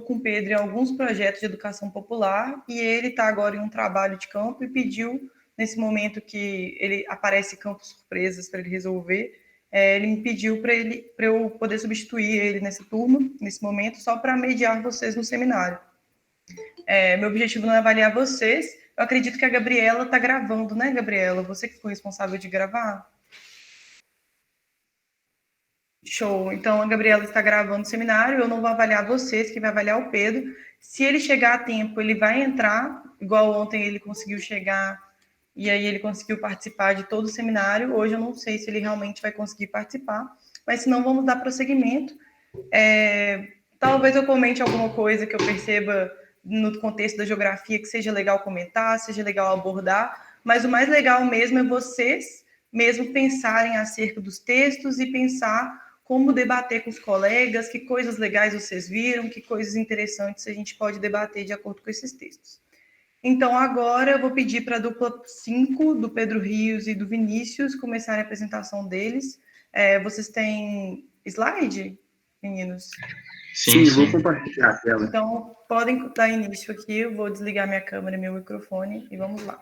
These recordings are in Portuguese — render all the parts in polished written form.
com o Pedro em alguns projetos de educação popular e ele está agora em um trabalho de campo e pediu, nesse momento que ele aparece campos surpresas para ele resolver, ele me pediu para eu poder substituir ele nessa turma, nesse momento, só para mediar vocês no seminário. Meu objetivo não é avaliar vocês. Eu acredito que a Gabriela está gravando, né, Gabriela? Você que foi responsável de gravar? Show. Então, a Gabriela está gravando o seminário, eu não vou avaliar vocês, quem vai avaliar o Pedro. Se ele chegar a tempo, ele vai entrar, igual ontem ele conseguiu chegar, e aí ele conseguiu participar de todo o seminário. Hoje eu não sei se ele realmente vai conseguir participar, mas se não, vamos dar prosseguimento. Talvez eu comente alguma coisa que eu perceba no contexto da geografia que seja legal comentar, seja legal abordar, mas o mais legal mesmo é vocês mesmo pensarem acerca dos textos e pensar como debater com os colegas, que coisas legais vocês viram, que coisas interessantes a gente pode debater de acordo com esses textos. Então, agora eu vou pedir para a dupla 5, do Pedro Rios e do Vinícius, começarem a apresentação deles. Vocês têm slide, meninos? Sim, vou compartilhar a tela. Então, podem dar início aqui, eu vou desligar minha câmera e meu microfone e vamos lá.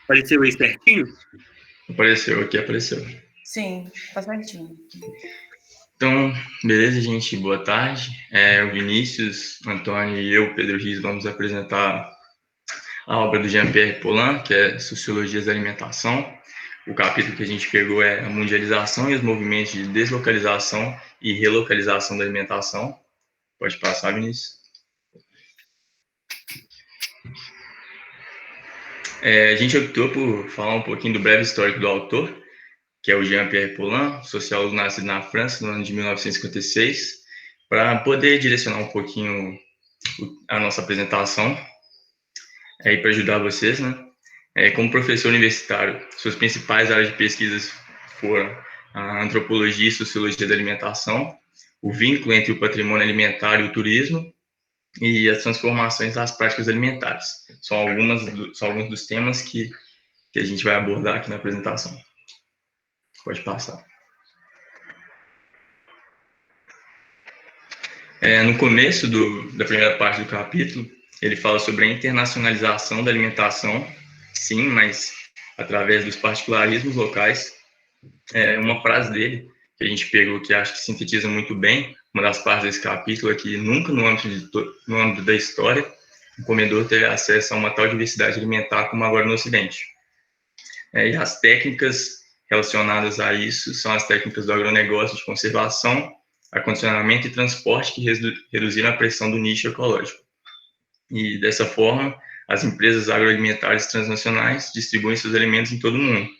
Apareceu aí certinho? Apareceu, aqui apareceu. Sim, tá certinho. Então, beleza, gente? Boa tarde. O Vinícius, Antônio e eu, Pedro Rios, vamos apresentar a obra do Jean-Pierre Paulin, que é Sociologias da Alimentação. O capítulo que a gente pegou é a mundialização e os movimentos de deslocalização e relocalização da alimentação. Pode passar, Vinícius. A gente optou por falar um pouquinho do breve histórico do autor, que é o Jean-Pierre Paulin, sociólogo nascido na França no ano de 1956, para poder direcionar um pouquinho a nossa apresentação e para ajudar vocês, né? Como professor universitário, suas principais áreas de pesquisas foram a antropologia e sociologia da alimentação, o vínculo entre o patrimônio alimentar e o turismo e as transformações das práticas alimentares. São alguns dos temas que a gente vai abordar aqui na apresentação. Pode passar. No começo da primeira parte do capítulo, ele fala sobre a internacionalização da alimentação, sim, mas através dos particularismos locais. Uma frase dele, que a gente pegou, que acho que sintetiza muito bem uma das partes desse capítulo, é que nunca no âmbito da história o comedor teve acesso a uma tal diversidade alimentar como agora no Ocidente. E as técnicas relacionadas a isso são as técnicas do agronegócio de conservação, acondicionamento e transporte que reduziram a pressão do nicho ecológico. E, dessa forma, as empresas agroalimentares transnacionais distribuem seus alimentos em todo o mundo.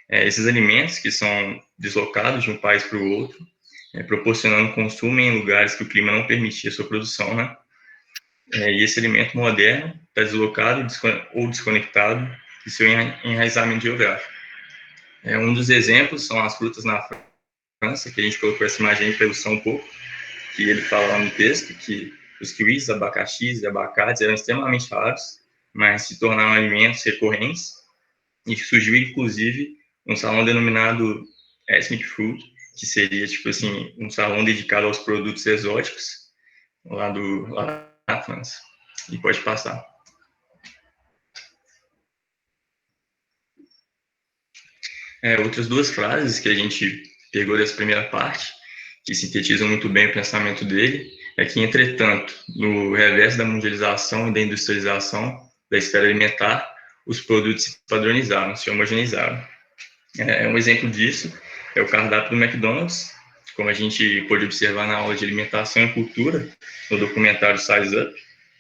Esses alimentos que são deslocados de um país para o outro, proporcionando consumo em lugares que o clima não permitia a sua produção, né? E esse alimento moderno está deslocado ou desconectado de seu enraizamento geográfico. Um dos exemplos são as frutas na França, que a gente colocou essa imagem aí para ilustrar um pouco, que ele fala lá no texto que os kiwis, abacaxis e abacates eram extremamente raros, mas se tornaram alimentos recorrentes, e surgiu, inclusive, um salão denominado Ethnic Food, que seria, tipo assim, um salão dedicado aos produtos exóticos lá na França. E pode passar. Outras duas frases que a gente pegou dessa primeira parte, que sintetizam muito bem o pensamento dele, é que, entretanto, no revés da mundialização e da industrialização da esfera alimentar, os produtos se padronizaram, se homogeneizaram. Um exemplo disso é o cardápio do McDonald's, como a gente pôde observar na aula de alimentação e cultura, no documentário Size Up,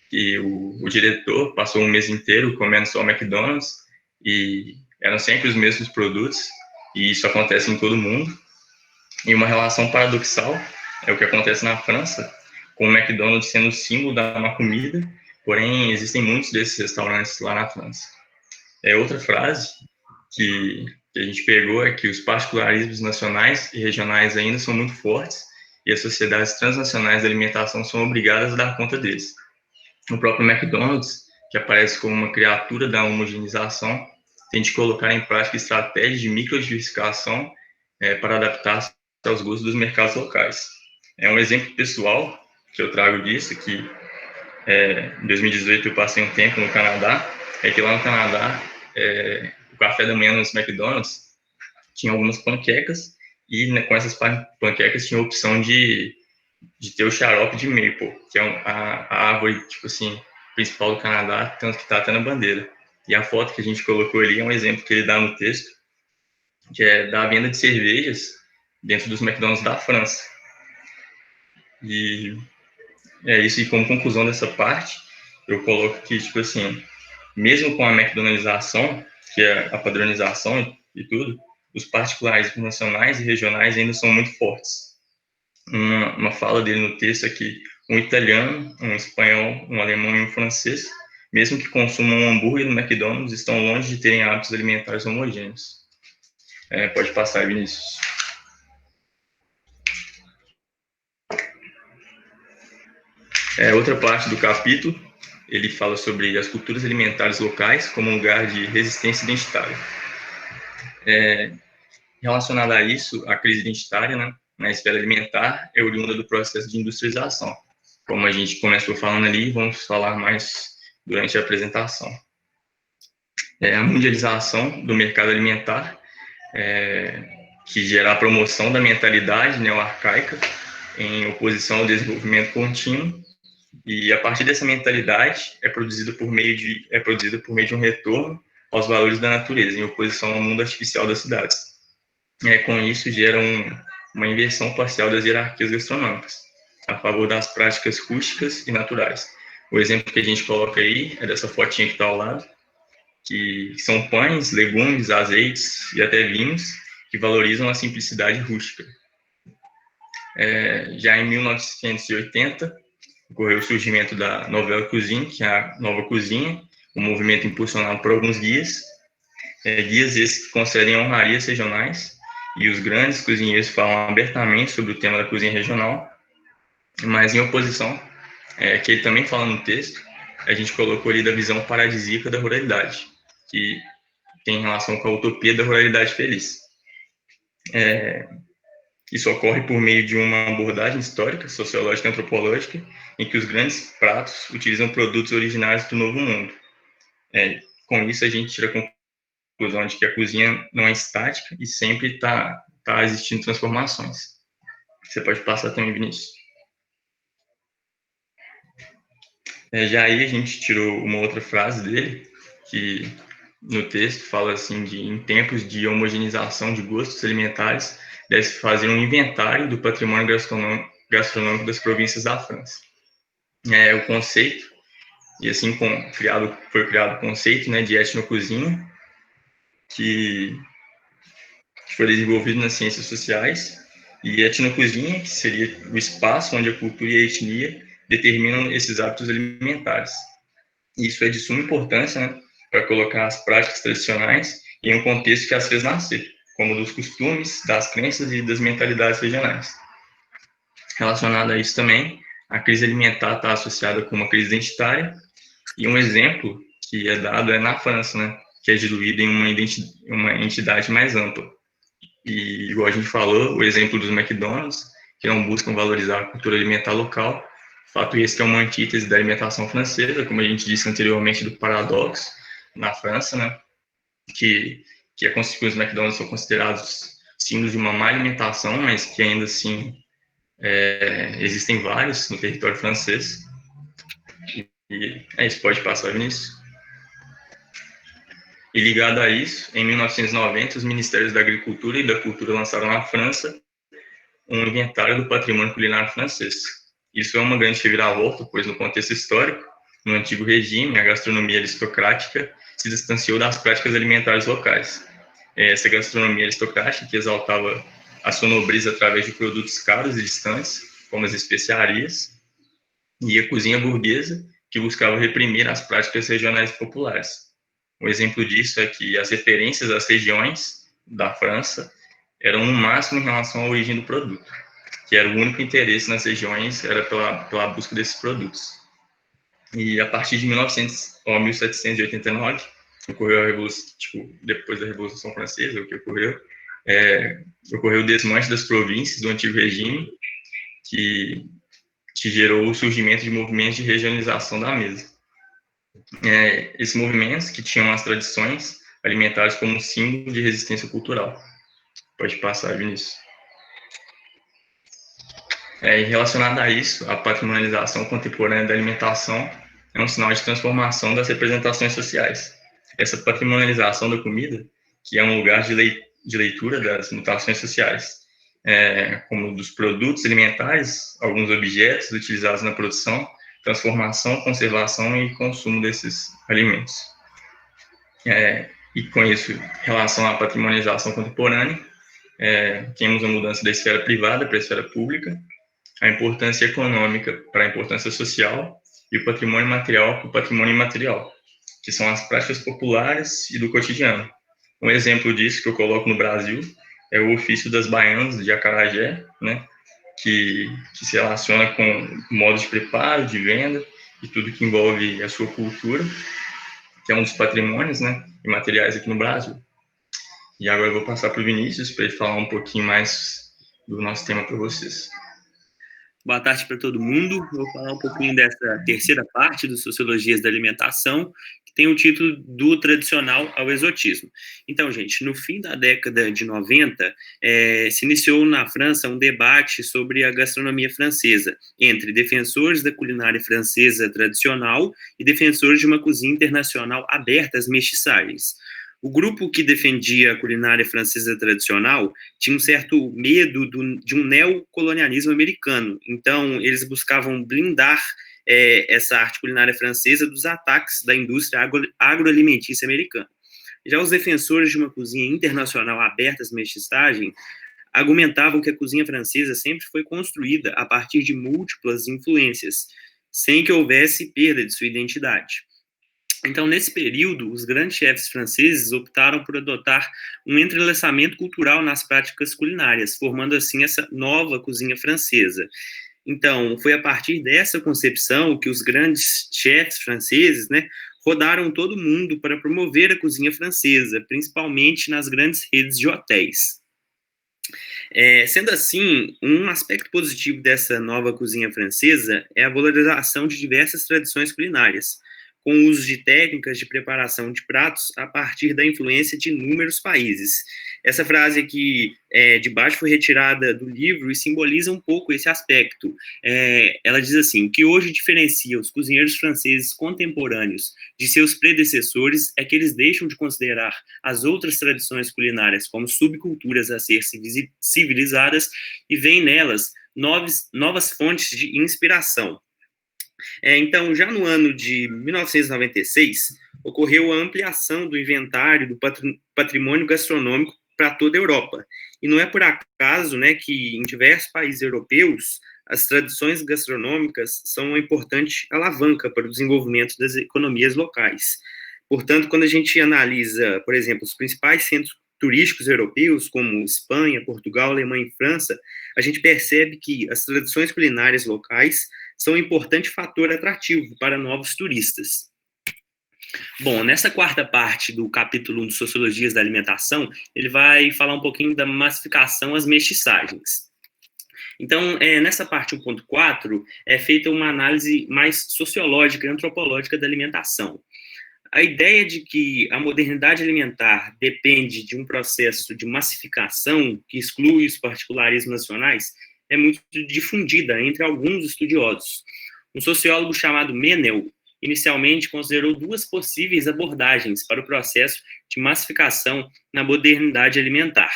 que o diretor passou um mês inteiro comendo só McDonald's e eram sempre os mesmos produtos, e isso acontece em todo mundo. E uma relação paradoxal é o que acontece na França, com o McDonald's sendo o símbolo da má comida, porém existem muitos desses restaurantes lá na França. Outra frase que a gente pegou é que os particularismos nacionais e regionais ainda são muito fortes e as sociedades transnacionais da alimentação são obrigadas a dar conta deles. O próprio McDonald's, que aparece como uma criatura da homogeneização, tem de colocar em prática estratégias de microdiversificação para adaptar-se aos gostos dos mercados locais. Um exemplo pessoal que eu trago disso, que em 2018 eu passei um tempo no Canadá, é que lá no Canadá, o café da manhã nos McDonald's tinha algumas panquecas, e com essas panquecas tinha a opção de ter o xarope de maple, que é a árvore, tipo assim, principal do Canadá, tanto que está até na bandeira. E a foto que a gente colocou ali é um exemplo que ele dá no texto, que é da venda de cervejas dentro dos McDonald's da França. E é isso, e como conclusão dessa parte, eu coloco que, tipo assim, mesmo com a McDonaldização, que é a padronização e tudo, os particulares nacionais e regionais ainda são muito fortes. Uma fala dele no texto é que um italiano, um espanhol, um alemão e um francês, mesmo que consumam um hambúrguer no McDonald's, estão longe de terem hábitos alimentares homogêneos. Pode passar, Vinícius. Outra parte do capítulo, ele fala sobre as culturas alimentares locais como lugar de resistência identitária. Relacionada a isso, a crise identitária, né, na esfera alimentar é oriunda do processo de industrialização. Como a gente começou falando ali, vamos falar mais durante a apresentação. A mundialização do mercado alimentar, que gera a promoção da mentalidade neo-arcaica em oposição ao desenvolvimento contínuo, e a partir dessa mentalidade é produzida por meio de um retorno aos valores da natureza, em oposição ao mundo artificial das cidades. Com isso, gera uma inversão parcial das hierarquias gastronômicas, a favor das práticas rústicas e naturais. O exemplo que a gente coloca aí é dessa fotinha que está ao lado, que são pães, legumes, azeites e até vinhos que valorizam a simplicidade rústica. Já em 1980, ocorreu o surgimento da Nouvelle Cuisine, que é a nova cozinha, um movimento impulsionado por alguns guias, guias esses que concedem honrarias regionais, e os grandes cozinheiros falam abertamente sobre o tema da cozinha regional, mas em oposição, que ele também fala no texto, a gente colocou ali da visão paradisíaca da ruralidade, que tem relação com a utopia da ruralidade feliz. Isso ocorre por meio de uma abordagem histórica, sociológica e antropológica, em que os grandes pratos utilizam produtos originários do Novo Mundo. Com isso, a gente tira a conclusão de que a cozinha não é estática e sempre está existindo transformações. Você pode passar também, Vinícius. Já aí a gente tirou uma outra frase dele, que no texto fala assim, em tempos de homogeneização de gostos alimentares, deve-se fazer um inventário do patrimônio gastronômico das províncias da França. O conceito, e assim foi criado o conceito, né, de etnocozinha, que foi desenvolvido nas ciências sociais, e etnocozinha, que seria o espaço onde a cultura e a etnia determinam esses hábitos alimentares. Isso é de suma importância, né, para colocar as práticas tradicionais em um contexto que as fez nascer, como dos costumes, das crenças e das mentalidades regionais. Relacionado a isso também, a crise alimentar está associada com uma crise identitária, e um exemplo que é dado é na França, né, que é diluída em uma entidade mais ampla. E, igual a gente falou, o exemplo dos McDonald's, que não buscam valorizar a cultura alimentar local, fato esse que é uma antítese da alimentação francesa, como a gente disse anteriormente, do paradoxo na França, né, que os McDonald's são considerados símbolos de uma má alimentação, mas que ainda assim existem vários no território francês. E isso, pode passar, Vinícius. E ligado a isso, em 1990, os Ministérios da Agricultura e da Cultura lançaram na França um inventário do patrimônio culinário francês. Isso é uma grande reviravolta, pois no contexto histórico, no antigo regime, a gastronomia aristocrática se distanciou das práticas alimentares locais. Essa gastronomia aristocrática, que exaltava a sua nobreza através de produtos caros e distantes, como as especiarias, e a cozinha burguesa, que buscava reprimir as práticas regionais populares. Um exemplo disso é que as referências às regiões da França eram no máximo em relação à origem do produto, que era o único interesse nas regiões, era pela busca desses produtos. E a partir de 1789, ocorreu a Revolução, depois da Revolução Francesa, o que ocorreu? Ocorreu o desmanche das províncias do antigo regime, que gerou o surgimento de movimentos de regionalização da mesa. Esses movimentos que tinham as tradições alimentares como um símbolo de resistência cultural. Pode passar, Vinícius. E relacionado a isso, a patrimonialização contemporânea da alimentação é um sinal de transformação das representações sociais. Essa patrimonialização da comida, que é um lugar de leitura das mutações sociais, como dos produtos alimentares, alguns objetos utilizados na produção, transformação, conservação e consumo desses alimentos. E com isso, em relação à patrimonialização contemporânea, temos a mudança da esfera privada para a esfera pública, a importância econômica para a importância social e o patrimônio material para o patrimônio imaterial, que são as práticas populares e do cotidiano. Um exemplo disso que eu coloco no Brasil é o ofício das baianas de acarajé, né, que se relaciona com o modo de preparo, de venda e tudo que envolve a sua cultura, que é um dos patrimônios, né, imateriais aqui no Brasil. E agora eu vou passar para o Vinícius para ele falar um pouquinho mais do nosso tema para vocês. Boa tarde para todo mundo. Vou falar um pouquinho dessa terceira parte do Sociologias da Alimentação, que tem o título do tradicional ao exotismo. Então, gente, no fim da década de 90, se iniciou na França um debate sobre a gastronomia francesa, entre defensores da culinária francesa tradicional e defensores de uma cozinha internacional aberta às mestiçagens. O grupo que defendia a culinária francesa tradicional tinha um certo medo de um neocolonialismo americano. Então, eles buscavam blindar essa arte culinária francesa dos ataques da indústria agroalimentícia americana. Já os defensores de uma cozinha internacional aberta às mestiçagens argumentavam que a cozinha francesa sempre foi construída a partir de múltiplas influências, sem que houvesse perda de sua identidade. Então, nesse período, os grandes chefes franceses optaram por adotar um entrelaçamento cultural nas práticas culinárias, formando assim essa nova cozinha francesa. Então, foi a partir dessa concepção que os grandes chefes franceses, né, rodaram todo mundo para promover a cozinha francesa, principalmente nas grandes redes de hotéis. Sendo assim, um aspecto positivo dessa nova cozinha francesa é a valorização de diversas tradições culinárias, com o uso de técnicas de preparação de pratos a partir da influência de inúmeros países. Essa frase aqui de baixo foi retirada do livro e simboliza um pouco esse aspecto. Ela diz assim: o que hoje diferencia os cozinheiros franceses contemporâneos de seus predecessores é que eles deixam de considerar as outras tradições culinárias como subculturas a ser civilizadas e veem nelas novas fontes de inspiração. Então, já no ano de 1996, ocorreu a ampliação do inventário do patrimônio gastronômico para toda a Europa. E não é por acaso, né, que em diversos países europeus, as tradições gastronômicas são uma importante alavanca para o desenvolvimento das economias locais. Portanto, quando a gente analisa, por exemplo, os principais centros turísticos europeus, como Espanha, Portugal, Alemanha e França, a gente percebe que as tradições culinárias locais são um importante fator atrativo para novos turistas. Bom, nessa quarta parte do capítulo 1 de Sociologias da Alimentação, ele vai falar um pouquinho da massificação às mestiçagens. Então, nessa parte 1.4, é feita uma análise mais sociológica e antropológica da alimentação. A ideia de que a modernidade alimentar depende de um processo de massificação que exclui os particularismos nacionais é muito difundida entre alguns estudiosos. Um sociólogo chamado Menel inicialmente considerou duas possíveis abordagens para o processo de massificação na modernidade alimentar.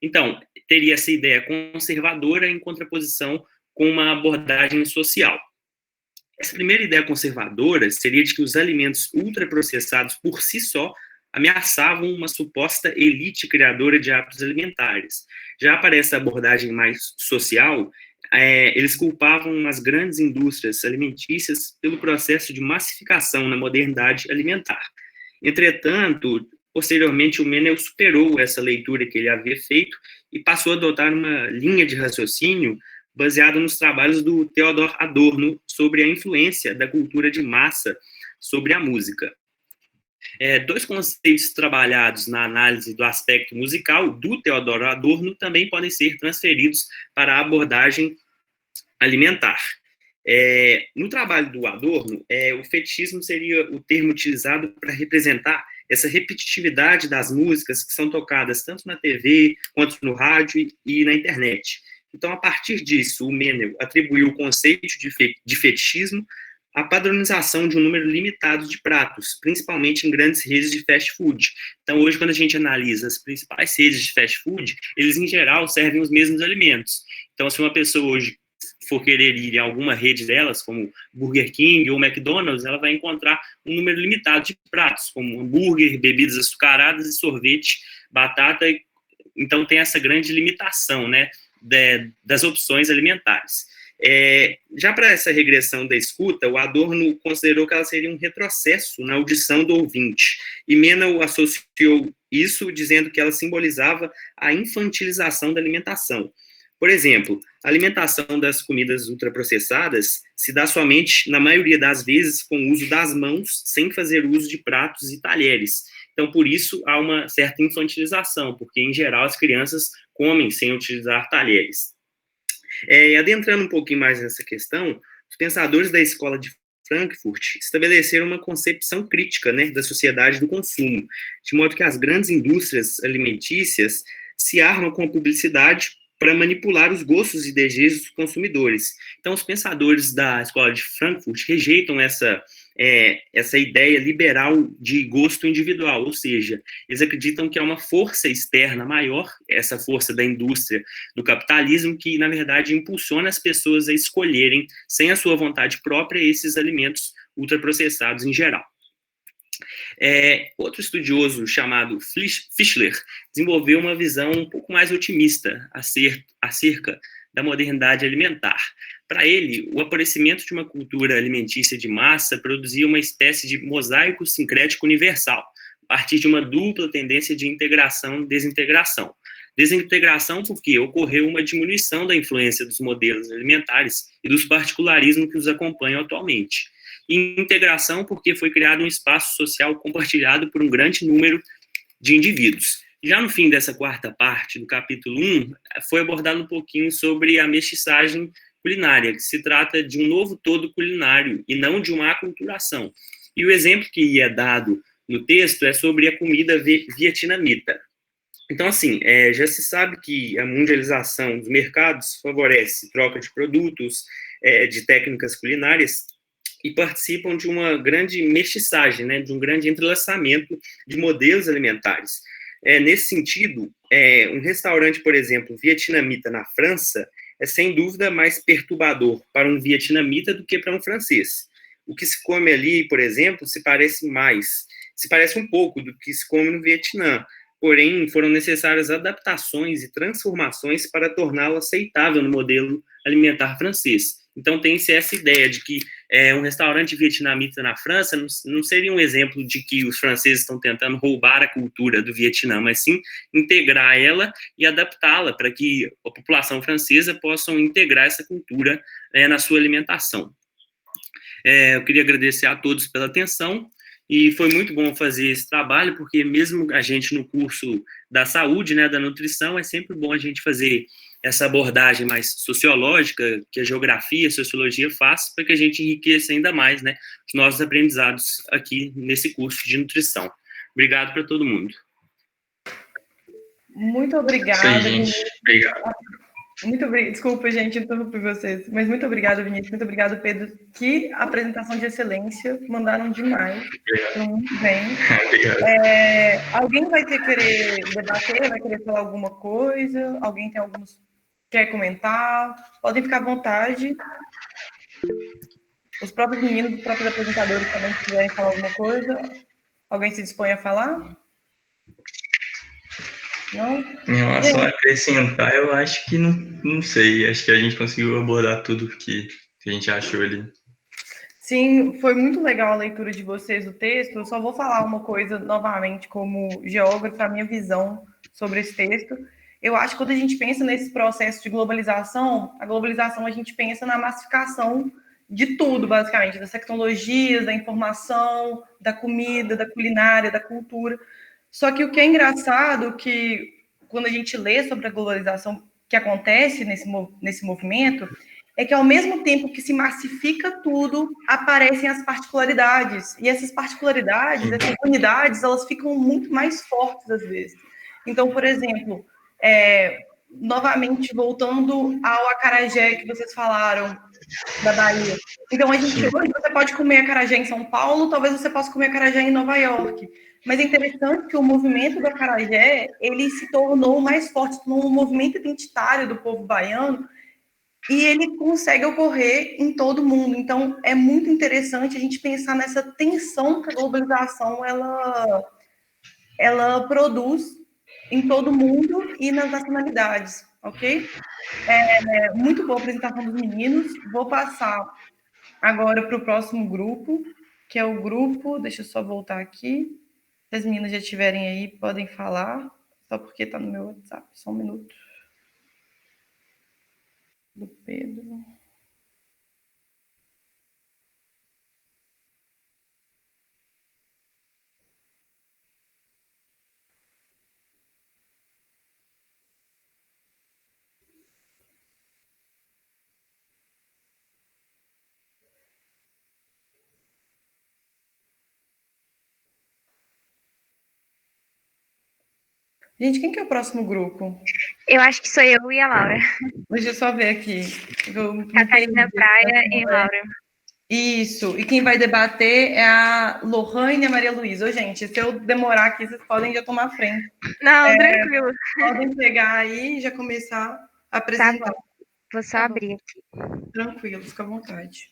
Então, teria essa ideia conservadora em contraposição com uma abordagem social. Essa primeira ideia conservadora seria de que os alimentos ultraprocessados por si só ameaçavam uma suposta elite criadora de hábitos alimentares. Já para essa abordagem mais social, eles culpavam as grandes indústrias alimentícias pelo processo de massificação na modernidade alimentar. Entretanto, posteriormente, o Menel superou essa leitura que ele havia feito e passou a adotar uma linha de raciocínio baseado nos trabalhos do Theodor Adorno sobre a influência da cultura de massa sobre a música. Dois conceitos trabalhados na análise do aspecto musical do Theodor Adorno também podem ser transferidos para a abordagem alimentar. No trabalho do Adorno, o fetichismo seria o termo utilizado para representar essa repetitividade das músicas que são tocadas tanto na TV, quanto no rádio e na internet. Então, a partir disso, o Menel atribuiu o conceito de fetichismo à padronização de um número limitado de pratos, principalmente em grandes redes de fast food. Então, hoje, quando a gente analisa as principais redes de fast food, eles, em geral, servem os mesmos alimentos. Então, se uma pessoa hoje for querer ir em alguma rede delas, como Burger King ou McDonald's, ela vai encontrar um número limitado de pratos, como hambúrguer, bebidas açucaradas e sorvete, batata. Então, tem essa grande limitação, né, das opções alimentares. Já para essa regressão da escuta, o Adorno considerou que ela seria um retrocesso na audição do ouvinte, e Menel associou isso dizendo que ela simbolizava a infantilização da alimentação. Por exemplo, a alimentação das comidas ultraprocessadas se dá somente, na maioria das vezes, com o uso das mãos, sem fazer uso de pratos e talheres. Então, por isso, há uma certa infantilização, porque, em geral, as crianças comem sem utilizar talheres. Adentrando um pouquinho mais nessa questão, os pensadores da escola de Frankfurt estabeleceram uma concepção crítica, né, da sociedade do consumo, de modo que as grandes indústrias alimentícias se armam com a publicidade para manipular os gostos e desejos dos consumidores. Então, os pensadores da escola de Frankfurt rejeitam essa ideia liberal de gosto individual, ou seja, eles acreditam que é uma força externa maior, essa força da indústria, do capitalismo, que, na verdade, impulsiona as pessoas a escolherem, sem a sua vontade própria, esses alimentos ultraprocessados em geral. Outro estudioso chamado Fischler desenvolveu uma visão um pouco mais otimista acerca da modernidade alimentar. Para ele, o aparecimento de uma cultura alimentícia de massa produzia uma espécie de mosaico sincrético universal, a partir de uma dupla tendência de integração e desintegração. Desintegração porque ocorreu uma diminuição da influência dos modelos alimentares e dos particularismos que os acompanham atualmente. E integração porque foi criado um espaço social compartilhado por um grande número de indivíduos. Já no fim dessa quarta parte do capítulo 1, foi abordado um pouquinho sobre a mestiçagem culinária, que se trata de um novo todo culinário e não de uma aculturação. E o exemplo que é dado no texto é sobre a comida vietnamita. Então, assim, já se sabe que a mundialização dos mercados favorece troca de produtos, de técnicas culinárias, e participam de uma grande mestiçagem, né, de um grande entrelaçamento de modelos alimentares. Nesse sentido, um restaurante, por exemplo, vietnamita na França, é sem dúvida mais perturbador para um vietnamita do que para um francês. O que se come ali, por exemplo, se parece um pouco do que se come no Vietnã, porém foram necessárias adaptações e transformações para torná-lo aceitável no modelo alimentar francês. Então, tem-se essa ideia de que um restaurante vietnamita na França não seria um exemplo de que os franceses estão tentando roubar a cultura do Vietnã, mas sim integrar ela e adaptá-la para que a população francesa possa integrar essa cultura na sua alimentação. Eu queria agradecer a todos pela atenção, e foi muito bom fazer esse trabalho, porque mesmo a gente no curso da saúde, né, da nutrição, é sempre bom a gente fazer essa abordagem mais sociológica que a geografia, a sociologia faz, para que a gente enriqueça ainda mais, né, os nossos aprendizados aqui nesse curso de nutrição. Obrigado para todo mundo. Muito obrigada. Sim, gente. Obrigado. Muito obrigada. Desculpa, gente, interrompi vocês. Mas muito obrigada, Vinícius. Muito obrigada, Pedro. Que apresentação de excelência. Mandaram demais. Foram muito bem. Alguém vai querer debater? Vai querer falar alguma coisa? Alguém tem alguns... Quer comentar? Podem ficar à vontade. Os próprios meninos, os próprios apresentadores também, se quiserem falar alguma coisa. Alguém se dispõe a falar? Não? Em relação a acrescentar, eu acho que não sei. Acho que a gente conseguiu abordar tudo que a gente achou ali. Sim, foi muito legal a leitura de vocês do texto. Eu só vou falar uma coisa novamente como geógrafo, a minha visão sobre esse texto. eu acho que quando a gente pensa nesse processo de globalização, a globalização a gente pensa na massificação de tudo, basicamente, das tecnologias, da informação, da comida, da culinária, da cultura. Só que o que é engraçado que quando a gente lê sobre a globalização que acontece nesse movimento, é que ao mesmo tempo que se massifica tudo, aparecem as particularidades. E essas particularidades, essas unidades, elas ficam muito mais fortes às vezes. Então, por exemplo, novamente voltando ao acarajé que vocês falaram, da Bahia. Então, a gente hoje, você pode comer acarajé em São Paulo, talvez você possa comer acarajé em Nova York. Mas é interessante que o movimento do acarajé, ele se tornou mais forte, no movimento identitário do povo baiano, e ele consegue ocorrer em todo mundo. Então, é muito interessante a gente pensar nessa tensão que a globalização ela produz em todo mundo e nas nacionalidades, ok? Muito boa a apresentação dos meninos. Vou passar agora para o próximo grupo, que é o grupo... Deixa eu só voltar aqui. Se as meninas já estiverem aí, podem falar, só porque está no meu WhatsApp. Só um minuto. Do Pedro. Gente, quem que é o próximo grupo? Eu acho que sou eu e a Laura. Deixa eu só ver aqui. Catarina Praia e Laura. Isso. E quem vai debater é a Lohane e a Maria Luísa. Ô, gente, se eu demorar aqui, vocês podem já tomar frente. Não, tranquilo. Podem pegar aí e já começar a apresentar. Tá, vou só abrir aqui. Tranquilo, fica à vontade.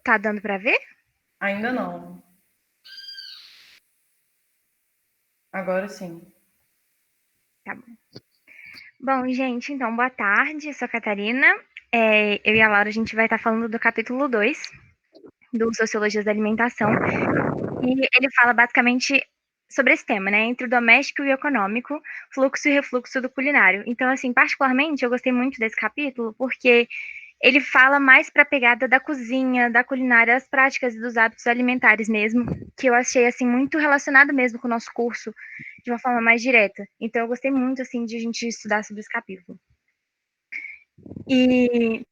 Tá dando para ver? Ainda não. Agora sim. Tá bom. Bom, gente, então, boa tarde. Eu sou a Catarina. Eu e a Laura, a gente vai estar falando do capítulo 2 do Sociologias da Alimentação. E ele fala basicamente sobre esse tema, né? Entre o doméstico e o econômico, fluxo e refluxo do culinário. Então, assim, particularmente, eu gostei muito desse capítulo, porque ele fala mais para a pegada da cozinha, da culinária, das práticas e dos hábitos alimentares mesmo, que eu achei, assim, muito relacionado mesmo com o nosso curso, de uma forma mais direta. Então, eu gostei muito, assim, de a gente estudar sobre esse capítulo. E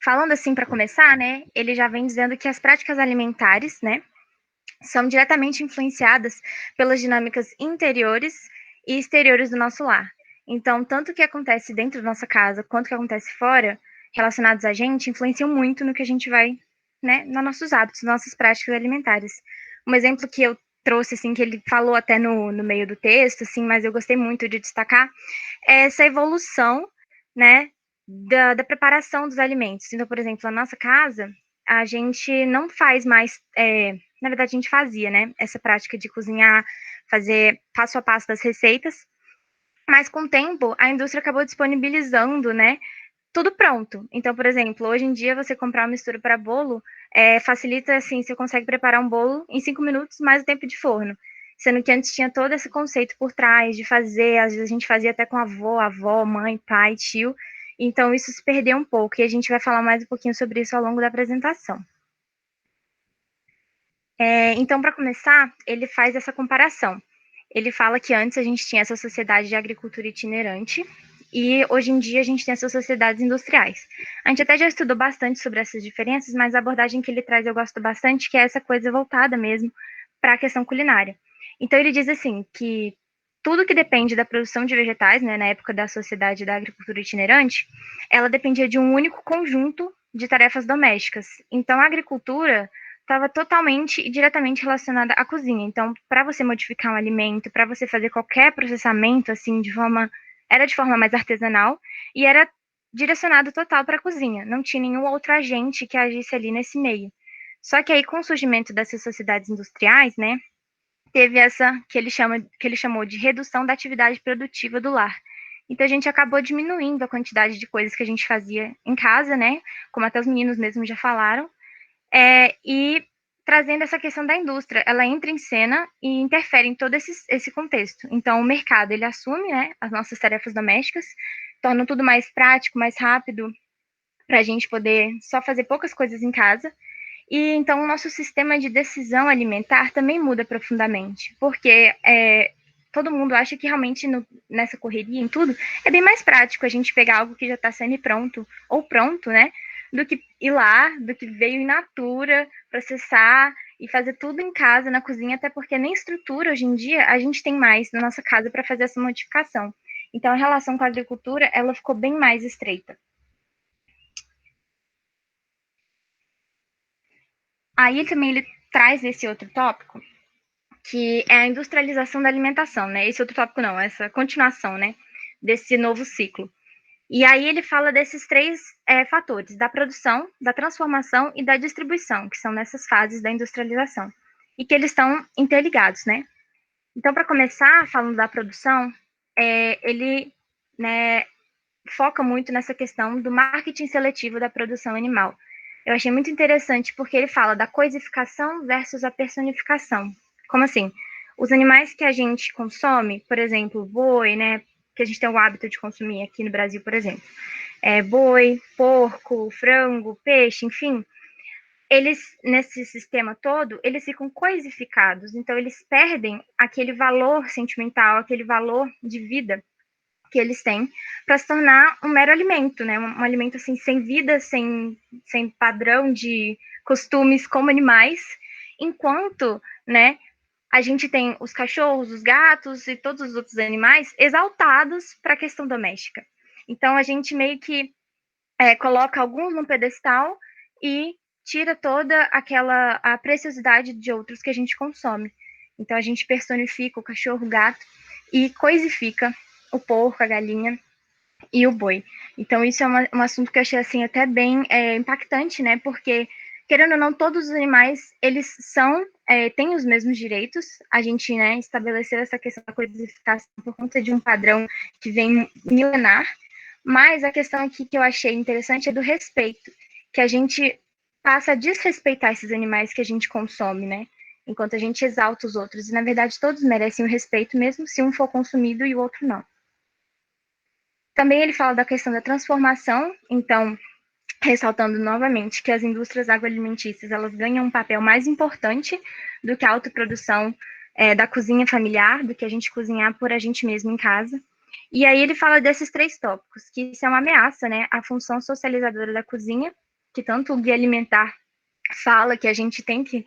falando assim, para começar, né, ele já vem dizendo que as práticas alimentares, né, são diretamente influenciadas pelas dinâmicas interiores e exteriores do nosso lar. Então, tanto o que acontece dentro da nossa casa, quanto o que acontece fora, relacionados a gente, influenciam muito no que a gente vai, né, nos nossos hábitos, nas nossas práticas alimentares. Um exemplo que eu trouxe, assim, que ele falou até no meio do texto, assim, mas eu gostei muito de destacar, é essa evolução, né, da preparação dos alimentos. Então, por exemplo, na nossa casa, a gente não faz mais, na verdade, a gente fazia, né, essa prática de cozinhar, fazer passo a passo das receitas, mas com o tempo, a indústria acabou disponibilizando, né, tudo pronto. Então, por exemplo, hoje em dia, você comprar uma mistura para bolo, facilita, assim, você consegue preparar um bolo em 5 minutos, mais o tempo de forno. Sendo que antes tinha todo esse conceito por trás de fazer, às vezes a gente fazia até com avó, mãe, pai, tio. Então, isso se perdeu um pouco, e a gente vai falar mais um pouquinho sobre isso ao longo da apresentação. Então, para começar, ele faz essa comparação. Ele fala que antes a gente tinha essa sociedade de agricultura itinerante, e hoje em dia a gente tem essas sociedades industriais. A gente até já estudou bastante sobre essas diferenças, mas a abordagem que ele traz eu gosto bastante, que é essa coisa voltada mesmo para a questão culinária. Então, ele diz assim, que tudo que depende da produção de vegetais, né, na época da sociedade da agricultura itinerante, ela dependia de um único conjunto de tarefas domésticas. Então, a agricultura estava totalmente e diretamente relacionada à cozinha. Então, para você modificar um alimento, para você fazer qualquer processamento, assim, era de forma mais artesanal e era direcionado total para a cozinha. Não tinha nenhum outro agente que agisse ali nesse meio. Só que aí, com o surgimento dessas sociedades industriais, né, teve essa que ele chamou de redução da atividade produtiva do lar. Então, a gente acabou diminuindo a quantidade de coisas que a gente fazia em casa, né, como até os meninos mesmos já falaram, e trazendo essa questão da indústria. Ela entra em cena e interfere em todo esse contexto. Então, o mercado, ele assume, né, as nossas tarefas domésticas, torna tudo mais prático, mais rápido, para a gente poder só fazer poucas coisas em casa. E então o nosso sistema de decisão alimentar também muda profundamente, porque todo mundo acha que realmente nessa correria, em tudo, é bem mais prático a gente pegar algo que já está semi-pronto, ou pronto, né, do que ir lá, do que veio in natura, processar e fazer tudo em casa, na cozinha, até porque nem estrutura, hoje em dia, a gente tem mais na nossa casa para fazer essa modificação. Então, a relação com a agricultura, ela ficou bem mais estreita. Aí também ele traz esse outro tópico, que é a industrialização da alimentação, né? Esse outro tópico não, essa continuação, né? Desse novo ciclo. E aí ele fala desses três fatores, da produção, da transformação e da distribuição, que são nessas fases da industrialização. E que eles estão interligados, né? Então, para começar, falando da produção, ele, né, foca muito nessa questão do marketing seletivo da produção animal. Eu achei muito interessante porque ele fala da coisificação versus a personificação. Como assim? Os animais que a gente consome, por exemplo, boi, né, que a gente tem o hábito de consumir aqui no Brasil, por exemplo, boi, porco, frango, peixe, enfim, eles, nesse sistema todo, eles ficam coisificados, então eles perdem aquele valor sentimental, aquele valor de vida que eles têm para se tornar um mero alimento, né? Um alimento assim sem vida, sem padrão de costumes como animais, enquanto, né, a gente tem os cachorros, os gatos e todos os outros animais exaltados para a questão doméstica. Então a gente meio que coloca alguns num pedestal e tira toda a preciosidade de outros que a gente consome. Então a gente personifica o cachorro, o gato e coisifica o porco, a galinha e o boi. Então, isso é um assunto que eu achei, assim, até bem impactante, né? Porque, querendo ou não, todos os animais, eles têm os mesmos direitos. A gente, né, estabeleceu essa questão da coisificação por conta de um padrão que vem milenar. Mas a questão aqui que eu achei interessante é do respeito, que a gente passa a desrespeitar esses animais que a gente consome, né? Enquanto a gente exalta os outros. E, na verdade, todos merecem o respeito, mesmo se um for consumido e o outro não. Também ele fala da questão da transformação, então, ressaltando novamente que as indústrias agroalimentícias, elas ganham um papel mais importante do que a autoprodução da cozinha familiar, do que a gente cozinhar por a gente mesmo em casa. E aí ele fala desses três tópicos, que isso é uma ameaça, né, à função socializadora da cozinha, que tanto o Guia Alimentar fala que a gente tem que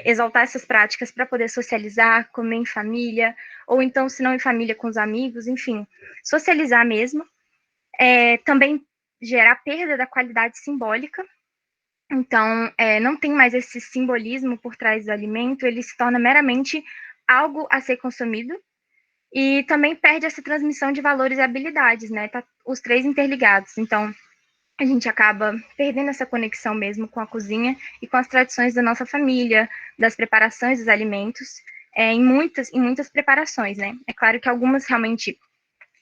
exaltar essas práticas para poder socializar, comer em família, ou então, se não em família, com os amigos, enfim, socializar mesmo. Também gerar perda da qualidade simbólica. Então, não tem mais esse simbolismo por trás do alimento, ele se torna meramente algo a ser consumido, e também perde essa transmissão de valores e habilidades, né? Tá os três interligados. Então, a gente acaba perdendo essa conexão mesmo com a cozinha e com as tradições da nossa família, das preparações dos alimentos, em muitas preparações, né? É claro que algumas realmente,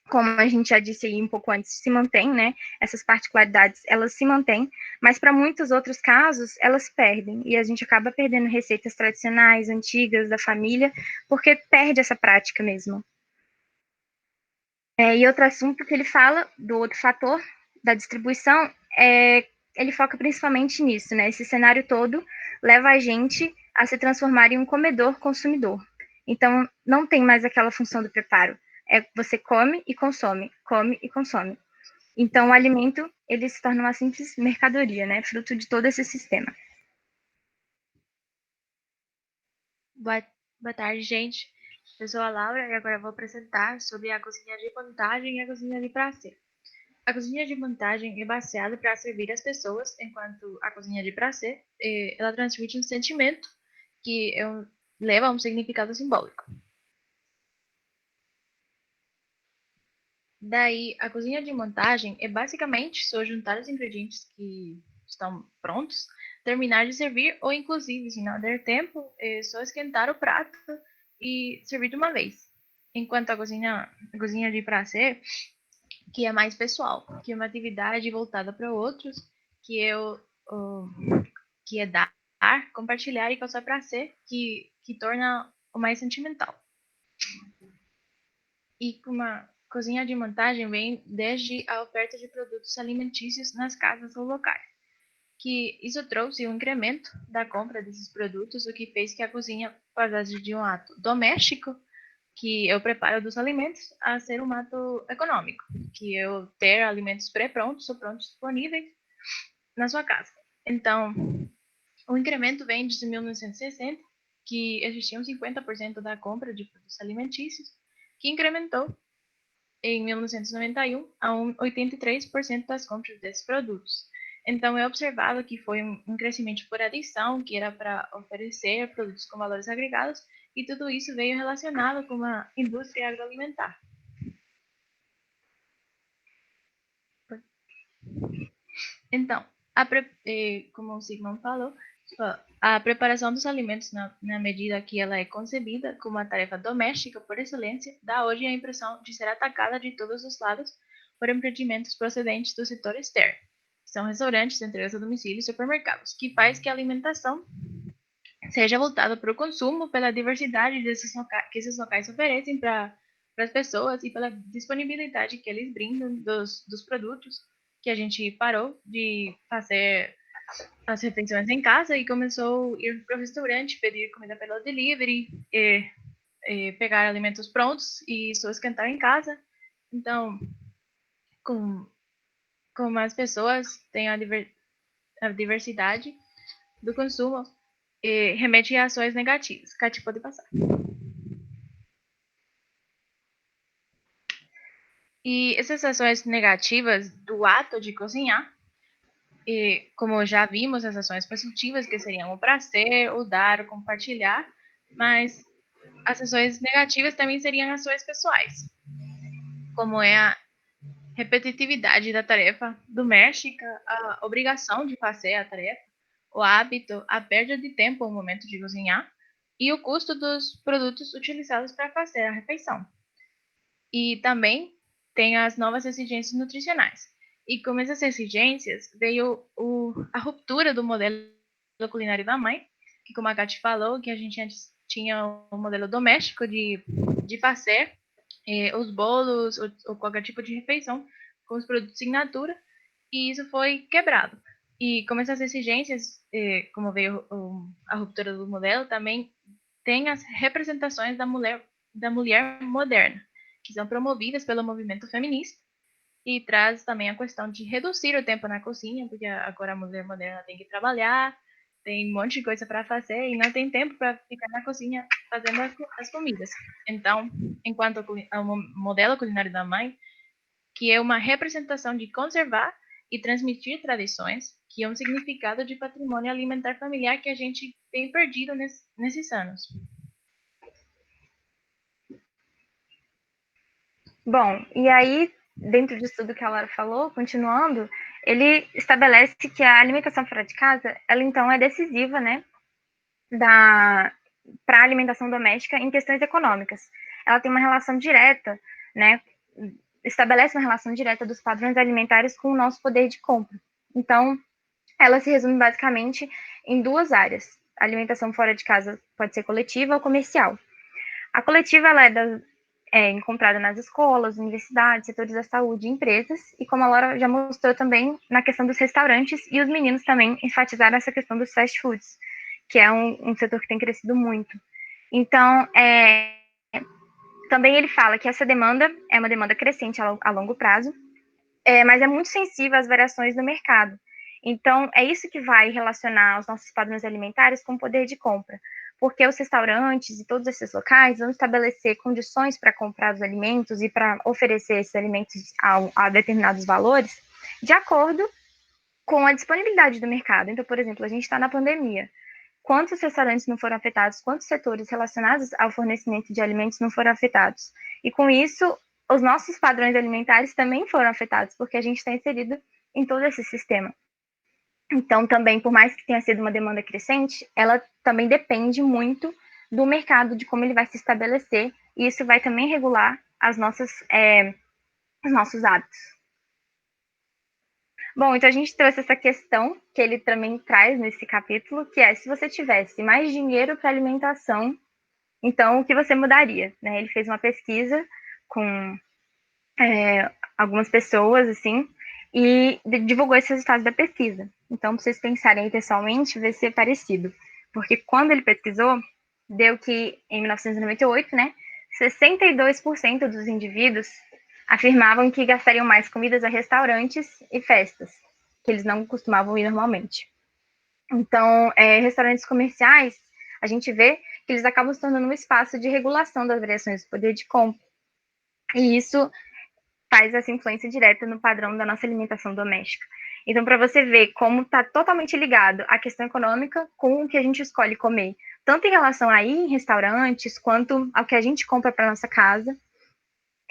como a gente já disse aí um pouco antes, se mantém, né? Essas particularidades, elas se mantêm, mas para muitos outros casos, elas perdem, e a gente acaba perdendo receitas tradicionais, antigas, da família, porque perde essa prática mesmo. E outro assunto que ele fala, do outro fator, da distribuição, ele foca principalmente nisso, né? Esse cenário todo leva a gente a se transformar em um comedor-consumidor. Então, não tem mais aquela função do preparo. Você come e consome, come e consome. Então, o alimento, ele se torna uma simples mercadoria, né? Fruto de todo esse sistema. Boa tarde, gente. Eu sou a Laura e agora vou apresentar sobre a cozinha de vantagem e a cozinha de prazer. A cozinha de vantagem é baseada para servir as pessoas, enquanto a cozinha de prazer, ela transmite um sentimento que leva a um significado simbólico. Daí, a cozinha de montagem é basicamente só juntar os ingredientes que estão prontos, terminar de servir, ou inclusive, se não der tempo, é só esquentar o prato e servir de uma vez. Enquanto a cozinha de prazer, que é mais pessoal, que é uma atividade voltada para outros, que é dar compartilhar e causar prazer, que torna o mais sentimental. E uma cozinha de montagem vem desde a oferta de produtos alimentícios nas casas ou locais, que isso trouxe um incremento da compra desses produtos, o que fez que a cozinha passasse de um ato doméstico, que é o preparo dos alimentos, a ser um ato econômico, que é eu ter alimentos pré-prontos ou prontos disponíveis na sua casa. Então, o incremento vem de 1960, que existiam 50% da compra de produtos alimentícios, que incrementou em 1991 a 83% das compras desses produtos. Então, é observado que foi um crescimento por adição, que era para oferecer produtos com valores agregados, e tudo isso veio relacionado com a indústria agroalimentar. Então, como o Sigmund falou, a preparação dos alimentos, na medida que ela é concebida como uma tarefa doméstica por excelência, dá hoje a impressão de ser atacada de todos os lados por empreendimentos procedentes do setor externo. São restaurantes, entregas a domicílio e supermercados, que faz que a alimentação seja voltada para o consumo, pela diversidade que esses locais oferecem para as pessoas e pela disponibilidade que eles brindam dos produtos, que a gente parou de fazer as refeições em casa e começou a ir para o restaurante, pedir comida pelo delivery, pegar alimentos prontos e só esquentar em casa. Então, como as pessoas têm a diversidade do consumo, remete a ações negativas. Cati, pode passar. E essas ações negativas do ato de cozinhar, como já vimos, as ações positivas, que seriam o prazer, o dar, o compartilhar, mas as ações negativas também seriam ações pessoais, como é a repetitividade da tarefa doméstica, a obrigação de fazer a tarefa, o hábito, a perda de tempo no momento de cozinhar e o custo dos produtos utilizados para fazer a refeição. E também tem as novas exigências nutricionais. E com essas exigências veio a ruptura do modelo culinário da mãe, que como a Kati falou, que a gente antes tinha um modelo doméstico de fazer os bolos ou qualquer tipo de refeição com os produtos in natura, e isso foi quebrado. E como essas exigências, como veio a ruptura do modelo, também tem as representações da mulher moderna, que são promovidas pelo movimento feminista, e traz também a questão de reduzir o tempo na cozinha, porque agora a mulher moderna tem que trabalhar, tem um monte de coisa para fazer e não tem tempo para ficar na cozinha fazendo as comidas. Então, enquanto o modelo culinário da mãe, que é uma representação de conservar e transmitir tradições, que é um significado de patrimônio alimentar familiar que a gente tem perdido nesses anos. Bom, e aí, dentro disso tudo que a Laura falou, continuando, ele estabelece que a alimentação fora de casa, ela então é decisiva, né, para a alimentação doméstica em questões econômicas. Ela tem uma relação direta, né, estabelece uma relação direta dos padrões alimentares com o nosso poder de compra. Então, ela se resume basicamente em duas áreas. A alimentação fora de casa pode ser coletiva ou comercial. A coletiva ela é encontrada nas escolas, universidades, setores da saúde, empresas, e como a Laura já mostrou também na questão dos restaurantes, e os meninos também enfatizaram essa questão dos fast foods, que é um setor que tem crescido muito. Então, também ele fala que essa demanda é uma demanda crescente a longo prazo, mas é muito sensível às variações do mercado. Então, é isso que vai relacionar os nossos padrões alimentares com o poder de compra, porque os restaurantes e todos esses locais vão estabelecer condições para comprar os alimentos e para oferecer esses alimentos a determinados valores, de acordo com a disponibilidade do mercado. Então, por exemplo, a gente está na pandemia. Quantos restaurantes não foram afetados? Quantos setores relacionados ao fornecimento de alimentos não foram afetados? E com isso, os nossos padrões alimentares também foram afetados, porque a gente está inserido em todo esse sistema. Então, também, por mais que tenha sido uma demanda crescente, ela também depende muito do mercado, de como ele vai se estabelecer, e isso vai também regular os nossos hábitos. Bom, então a gente trouxe essa questão que ele também traz nesse capítulo, que é se você tivesse mais dinheiro para alimentação, então o que você mudaria, né? Ele fez uma pesquisa com algumas pessoas, assim, e divulgou esses resultados da pesquisa. Então, para vocês pensarem aí pessoalmente, vai ser parecido. Porque quando ele pesquisou, deu que em 1998, né, 62% dos indivíduos afirmavam que gastariam mais comidas a restaurantes e festas, que eles não costumavam ir normalmente. Então, restaurantes comerciais, a gente vê que eles acabam se tornando um espaço de regulação das variações do poder de compra. E isso faz essa influência direta no padrão da nossa alimentação doméstica. Então, para você ver como está totalmente ligado a questão econômica com o que a gente escolhe comer, tanto em relação a ir em restaurantes, quanto ao que a gente compra para nossa casa.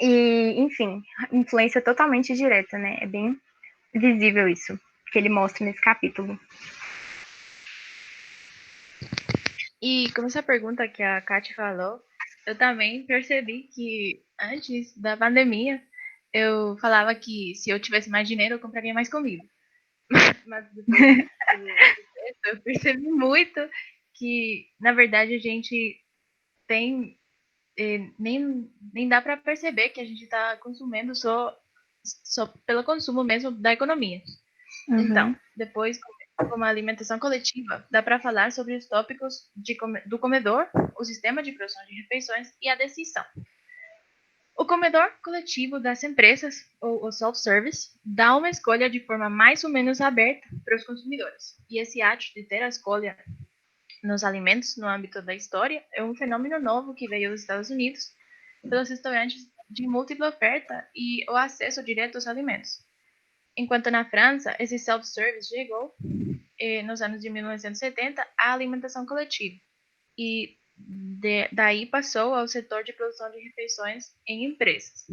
E, enfim, influência totalmente direta, né? É bem visível isso que ele mostra nesse capítulo. E como essa pergunta que a Kátia falou, eu também percebi que antes da pandemia, eu falava que se eu tivesse mais dinheiro, eu compraria mais comida. Mas depois eu percebi muito que, na verdade, a gente tem. Nem dá para perceber que a gente está consumindo só pelo consumo mesmo da economia. Então, depois, como a alimentação coletiva, dá para falar sobre os tópicos do comedor, o sistema de produção de refeições e a decisão. O comedor coletivo das empresas, ou o self-service, dá uma escolha de forma mais ou menos aberta para os consumidores. E esse ato de ter a escolha nos alimentos no âmbito da história é um fenômeno novo que veio dos Estados Unidos pelos restaurantes de múltipla oferta e o acesso direto aos alimentos. Enquanto na França, esse self-service chegou nos anos de 1970 à alimentação coletiva e daí passou ao setor de produção de refeições em empresas.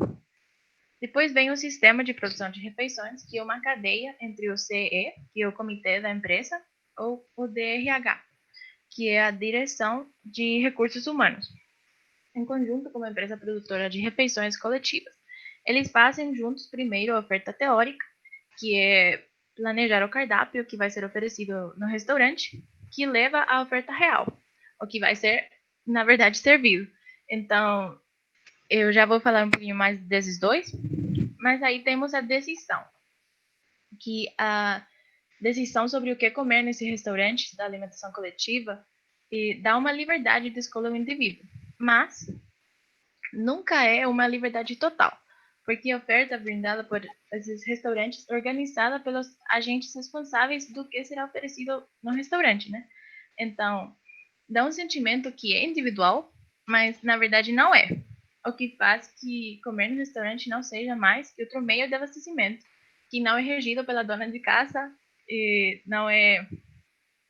Depois vem o sistema de produção de refeições, que é uma cadeia entre o CE, que é o comitê da empresa, ou o DRH, que é a direção de recursos humanos, em conjunto com uma empresa produtora de refeições coletivas. Eles fazem juntos primeiro a oferta teórica, que é planejar o cardápio que vai ser oferecido no restaurante, que leva à oferta real, o que vai ser, na verdade, servido. Então, eu já vou falar um pouquinho mais desses dois, mas aí temos a decisão, que a decisão sobre o que comer nesse restaurante da alimentação coletiva dá uma liberdade de escolha ao indivíduo, mas nunca é uma liberdade total, porque a oferta brindada por esses restaurantes é organizada pelos agentes responsáveis do que será oferecido no restaurante, né? Então, dá um sentimento que é individual, mas na verdade não é. O que faz que comer no restaurante não seja mais que outro meio de abastecimento, que não é regido pela dona de casa, e não é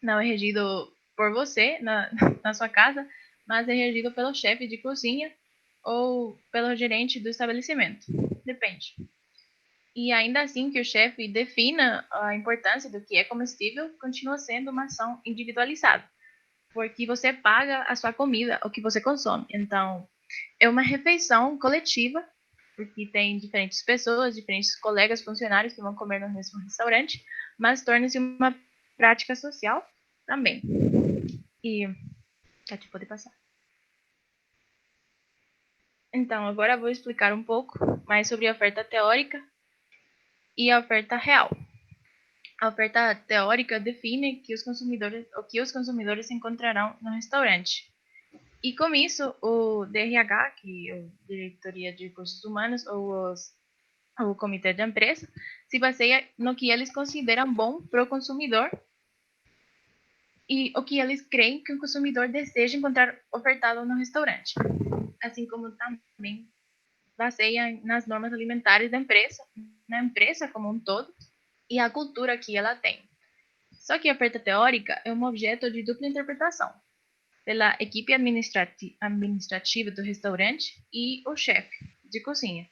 regido por você na sua casa, mas é regido pelo chefe de cozinha ou pelo gerente do estabelecimento. Depende. E ainda assim que o chefe defina a importância do que é comestível, continua sendo uma ação individualizada, porque você paga a sua comida, o que você consome. Então, é uma refeição coletiva, porque tem diferentes pessoas, diferentes colegas, funcionários que vão comer no mesmo restaurante, mas torna-se uma prática social também. E Kátia, pode passar. Então, agora eu vou explicar um pouco mais sobre a oferta teórica e a oferta real. A oferta teórica define o que os consumidores encontrarão no restaurante. E com isso, o DRH, que é a Diretoria de Recursos Humanos, ou o Comitê da Empresa, se baseia no que eles consideram bom para o consumidor e o que eles creem que o consumidor deseja encontrar ofertado no restaurante. Assim como também baseia nas normas alimentares da empresa, na empresa como um todo, e a cultura que ela tem. Só que a oferta teórica é um objeto de dupla interpretação, pela equipe administrativa do restaurante e o chefe de cozinha.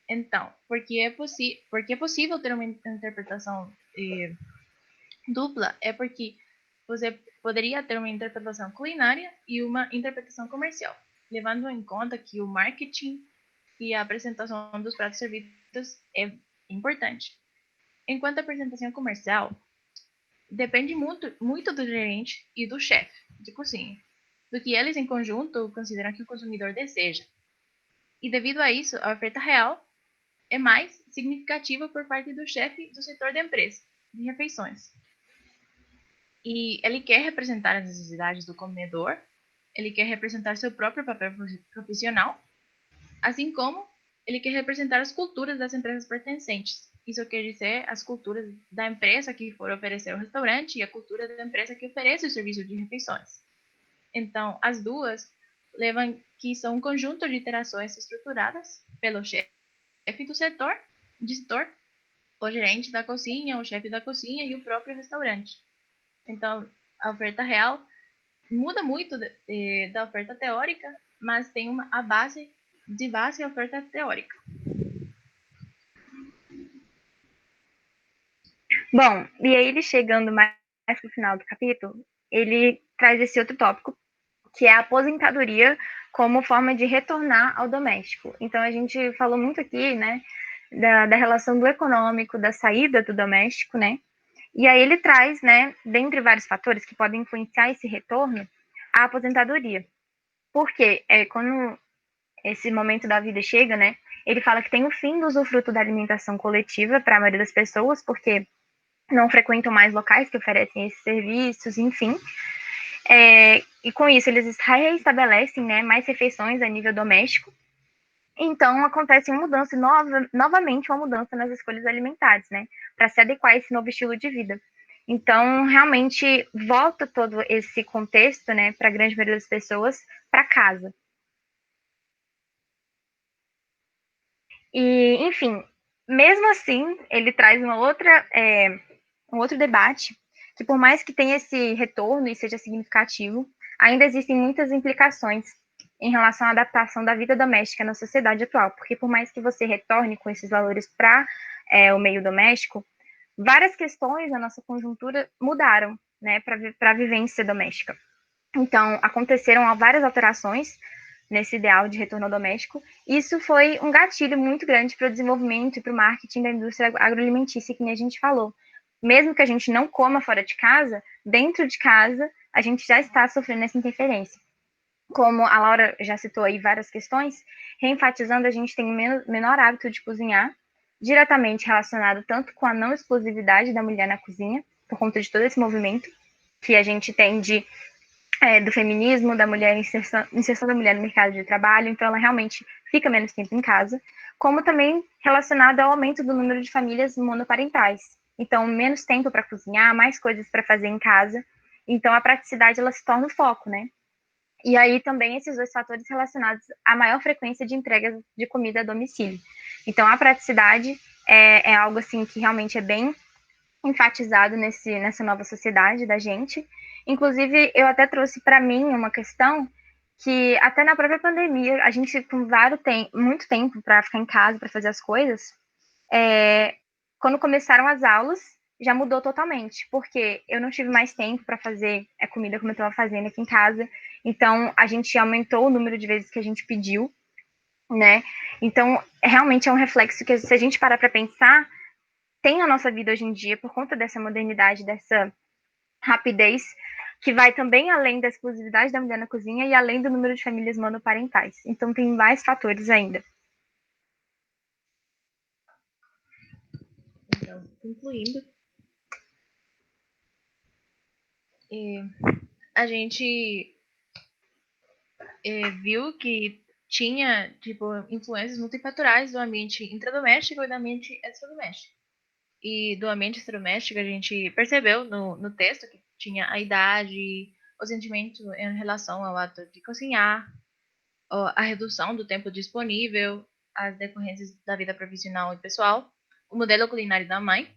Então, porque é possível ter uma interpretação dupla, é porque você poderia ter uma interpretação culinária e uma interpretação comercial, levando em conta que o marketing e a apresentação dos pratos servidos é importante. Enquanto a apresentação comercial depende muito do gerente e do chefe de cozinha, do que eles em conjunto consideram que o consumidor deseja. E devido a isso, a oferta real é mais significativa por parte do chefe do setor da empresa, de refeições. E ele quer representar as necessidades do comedor, ele quer representar seu próprio papel profissional, assim como ele quer representar as culturas das empresas pertencentes. Isso quer dizer as culturas da empresa que for oferecer o restaurante e a cultura da empresa que oferece o serviço de refeições. Então, as duas levam que são um conjunto de interações estruturadas pelo chefe do setor, o gerente da cozinha, o chefe da cozinha e o próprio restaurante. Então, a oferta real muda muito da oferta teórica, mas tem a base a oferta teórica. Bom, e aí ele chegando mais pro final do capítulo, ele traz esse outro tópico, que é a aposentadoria como forma de retornar ao doméstico. Então, a gente falou muito aqui, né, da relação do econômico, da saída do doméstico, né, e aí ele traz, né, dentre vários fatores que podem influenciar esse retorno, a aposentadoria. Porque quando esse momento da vida chega, né, ele fala que tem o fim do usufruto da alimentação coletiva para a maioria das pessoas, porque não frequentam mais locais que oferecem esses serviços, enfim. E com isso, eles reestabelecem, né, mais refeições a nível doméstico. Então, acontece uma mudança, novamente uma mudança nas escolhas alimentares, né, para se adequar a esse novo estilo de vida. Então, realmente, volta todo esse contexto, né, para a grande maioria das pessoas, para casa. E, enfim, mesmo assim, ele traz um outro debate, que por mais que tenha esse retorno e seja significativo, ainda existem muitas implicações em relação à adaptação da vida doméstica na sociedade atual, porque por mais que você retorne com esses valores para o meio doméstico, várias questões na nossa conjuntura mudaram, né, para a vivência doméstica. Então, aconteceram várias alterações nesse ideal de retorno ao doméstico. Isso foi um gatilho muito grande para o desenvolvimento e para o marketing da indústria agroalimentícia, que nem a gente falou. Mesmo que a gente não coma fora de casa, dentro de casa, a gente já está sofrendo essa interferência. Como a Laura já citou aí várias questões, reenfatizando, a gente tem menor hábito de cozinhar, diretamente relacionado tanto com a não exclusividade da mulher na cozinha, por conta de todo esse movimento que a gente tem do feminismo, da mulher, inserção da mulher no mercado de trabalho, então ela realmente fica menos tempo em casa, como também relacionado ao aumento do número de famílias monoparentais. Então, menos tempo para cozinhar, mais coisas para fazer em casa. Então, a praticidade ela se torna o foco, né? E aí também esses dois fatores relacionados à maior frequência de entregas de comida a domicílio. Então, a praticidade é algo assim que realmente é bem enfatizado nessa nova sociedade da gente. Inclusive, eu até trouxe para mim uma questão que até na própria pandemia, a gente com muito tempo para ficar em casa, para fazer as coisas, quando começaram as aulas, já mudou totalmente, porque eu não tive mais tempo para fazer a comida como eu estava fazendo aqui em casa, então a gente aumentou o número de vezes que a gente pediu, né? Então, realmente é um reflexo que, se a gente parar para pensar, tem na nossa vida hoje em dia, por conta dessa modernidade, dessa rapidez, que vai também além da exclusividade da mulher na cozinha e além do número de famílias monoparentais. Então, tem mais fatores ainda. Então, concluindo, a gente viu que tinha influências multifatoriais do ambiente intradoméstico e do ambiente extradoméstico. E do ambiente extradoméstico a gente percebeu no texto que tinha a idade, o sentimento em relação ao ato de cozinhar, a redução do tempo disponível, as decorrências da vida profissional e pessoal, o modelo culinário da mãe,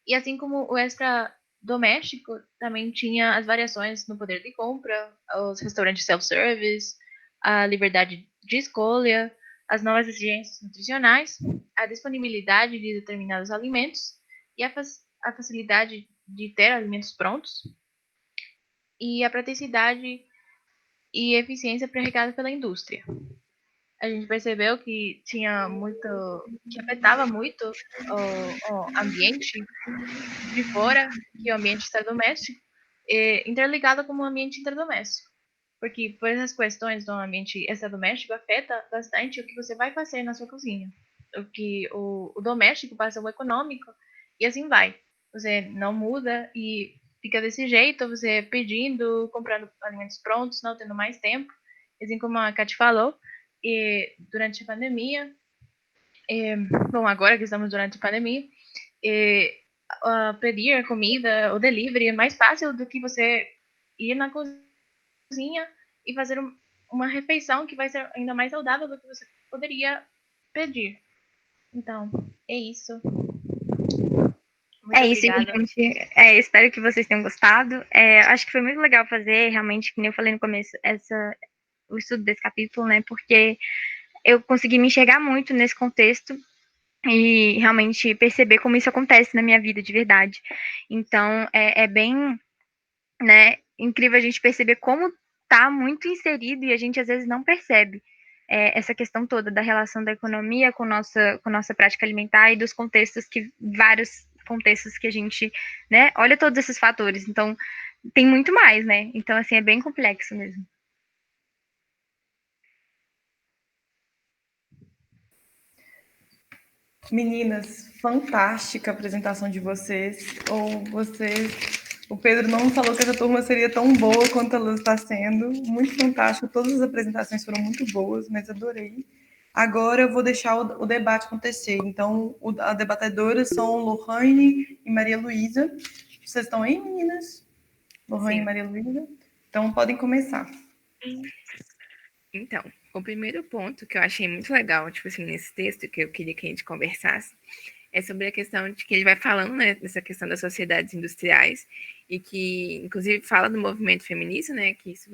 e assim como o extradoméstico também tinha as variações no poder de compra, os restaurantes self-service, a liberdade de escolha, as novas exigências nutricionais, a disponibilidade de determinados alimentos e a facilidade de ter alimentos prontos e a praticidade e eficiência pré-regada pela indústria. a gente percebeu que tinha muito, que afetava muito o ambiente de fora, que é o ambiente extradoméstico, interligado com o ambiente intradoméstico. Porque por essas questões do ambiente extradoméstico afeta bastante o que você vai fazer na sua cozinha. O que o doméstico passa o econômico e assim vai. Você não muda e fica desse jeito, você pedindo, comprando alimentos prontos, não tendo mais tempo. Assim como a Kate falou, e durante a pandemia, bom, agora que estamos durante a pandemia, pedir a comida, o delivery é mais fácil do que você ir na cozinha e fazer uma refeição que vai ser ainda mais saudável do que você poderia pedir. Então, é isso. Muito É isso, obrigada. gente. Espero que vocês tenham gostado. Acho que foi muito legal fazer, realmente, como eu falei no começo, o estudo desse capítulo, né? Porque eu consegui me enxergar muito nesse contexto e realmente perceber como isso acontece na minha vida de verdade. Então, é bem, né, incrível a gente perceber como está muito inserido e a gente às vezes não percebe essa questão toda da relação da economia com nossa prática alimentar e dos contextos vários contextos que a gente, né, olha todos esses fatores. Então, tem muito mais, né? Então, assim, é bem complexo mesmo. Meninas, fantástica a apresentação de vocês. O Pedro não falou que essa turma seria tão boa quanto ela está sendo. Muito fantástico. Todas as apresentações foram muito boas, mas adorei. Agora eu vou deixar o debate acontecer. Então, as debatedoras são Lohane e Maria Luísa. Vocês estão aí, meninas? Lohane e Maria Luísa? Então, podem começar. Então, o primeiro ponto que eu achei muito legal, tipo assim, nesse texto que eu queria que a gente conversasse, é sobre a questão de que ele vai falando, né, dessa questão das sociedades industriais e que, inclusive, fala do movimento feminista, né, que isso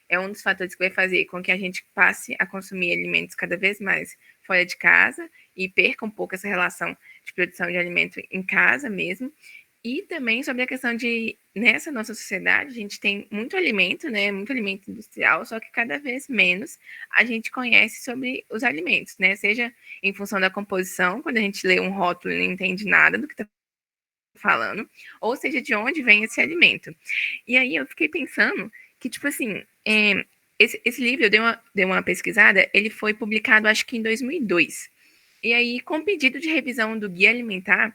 é um dos fatores que vai fazer com que a gente passe a consumir alimentos cada vez mais fora de casa e perca um pouco essa relação de produção de alimento em casa mesmo. E também sobre a questão de, nessa nossa sociedade, a gente tem muito alimento, né? Muito alimento industrial, só que cada vez menos a gente conhece sobre os alimentos, né? Seja em função da composição, quando a gente lê um rótulo e não entende nada do que está falando, ou seja, de onde vem esse alimento. E aí eu fiquei pensando que, tipo assim, esse livro, eu dei uma pesquisada, ele foi publicado acho que em 2002. E aí, com o pedido de revisão do Guia Alimentar,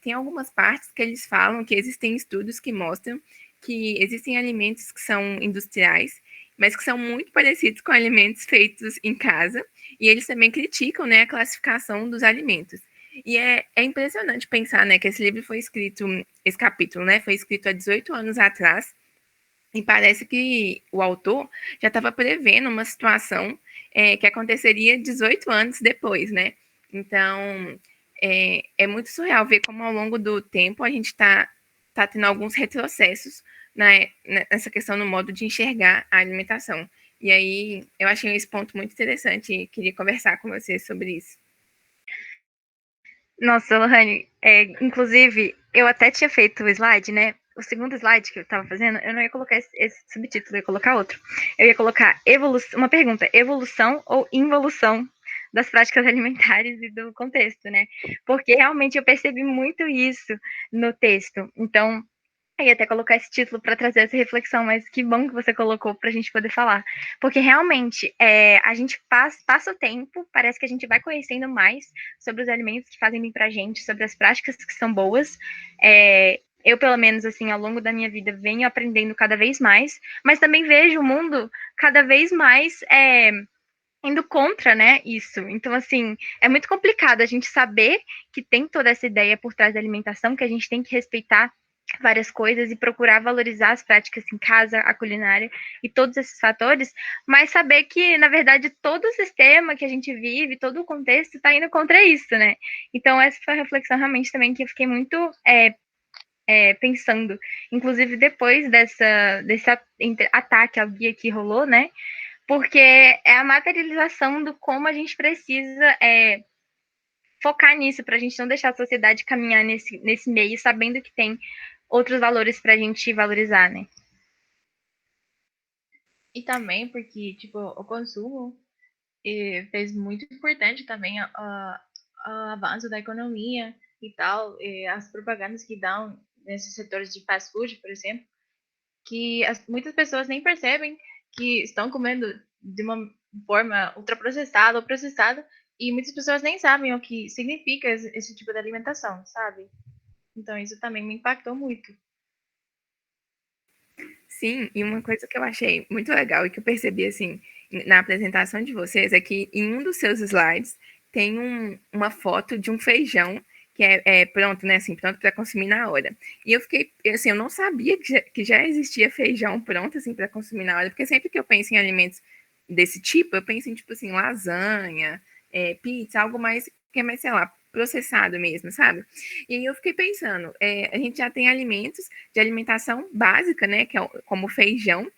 tem algumas partes que eles falam que existem estudos que mostram que existem alimentos que são industriais, mas que são muito parecidos com alimentos feitos em casa, e eles também criticam, né, a classificação dos alimentos. E é impressionante pensar, né, que esse livro foi escrito, esse capítulo, né, foi escrito há 18 anos atrás, e parece que o autor já estava prevendo uma situação que aconteceria 18 anos depois, né? Então, é muito surreal ver como ao longo do tempo a gente está tendo alguns retrocessos nessa questão no modo de enxergar a alimentação. E aí, eu achei esse ponto muito interessante e queria conversar com você sobre isso. Nossa, Lohane, inclusive, eu até tinha feito o slide, né? O segundo slide que eu estava fazendo, eu não ia colocar esse subtítulo, eu ia colocar outro. Eu ia colocar uma pergunta, evolução ou involução das práticas alimentares e do contexto, né? Porque realmente eu percebi muito isso no texto. Então, eu ia até colocar esse título para trazer essa reflexão, mas que bom que você colocou para a gente poder falar. Porque realmente a gente passa o tempo, parece que a gente vai conhecendo mais sobre os alimentos que fazem bem para a gente, sobre as práticas que são boas. Eu, pelo menos, assim, ao longo da minha vida, venho aprendendo cada vez mais, mas também vejo o mundo cada vez mais indo contra, né, isso. Então, assim, é muito complicado a gente saber que tem toda essa ideia por trás da alimentação, que a gente tem que respeitar várias coisas e procurar valorizar as práticas em casa, a culinária e todos esses fatores, mas saber que, na verdade, todo o sistema que a gente vive, todo o contexto está indo contra isso, né? Então, essa foi a reflexão realmente também que eu fiquei muito pensando, inclusive depois desse ataque ao guia que rolou, né? Porque é a materialização do como a gente precisa focar nisso, para a gente não deixar a sociedade caminhar nesse meio, sabendo que tem outros valores para a gente valorizar, né? E também porque, tipo, o consumo fez muito importante também o avanço da economia e tal, as propagandas que dão nesses setores de fast food, por exemplo, que muitas pessoas nem percebem que estão comendo de uma forma ultraprocessada ou processada, e muitas pessoas nem sabem o que significa esse tipo de alimentação, sabe? Então isso também me impactou muito. Sim, e uma coisa que eu achei muito legal e que eu percebi assim na apresentação de vocês é que em um dos seus slides tem uma foto de um feijão que é pronto, né? Assim, pronto para consumir na hora. E eu fiquei, assim, eu não sabia que já existia feijão pronto assim para consumir na hora, porque sempre que eu penso em alimentos desse tipo, eu penso em tipo assim lasanha, pizza, algo mais que é mais, sei lá, processado mesmo, sabe? E aí eu fiquei pensando, a gente já tem alimentos de alimentação básica, né, que é como feijão,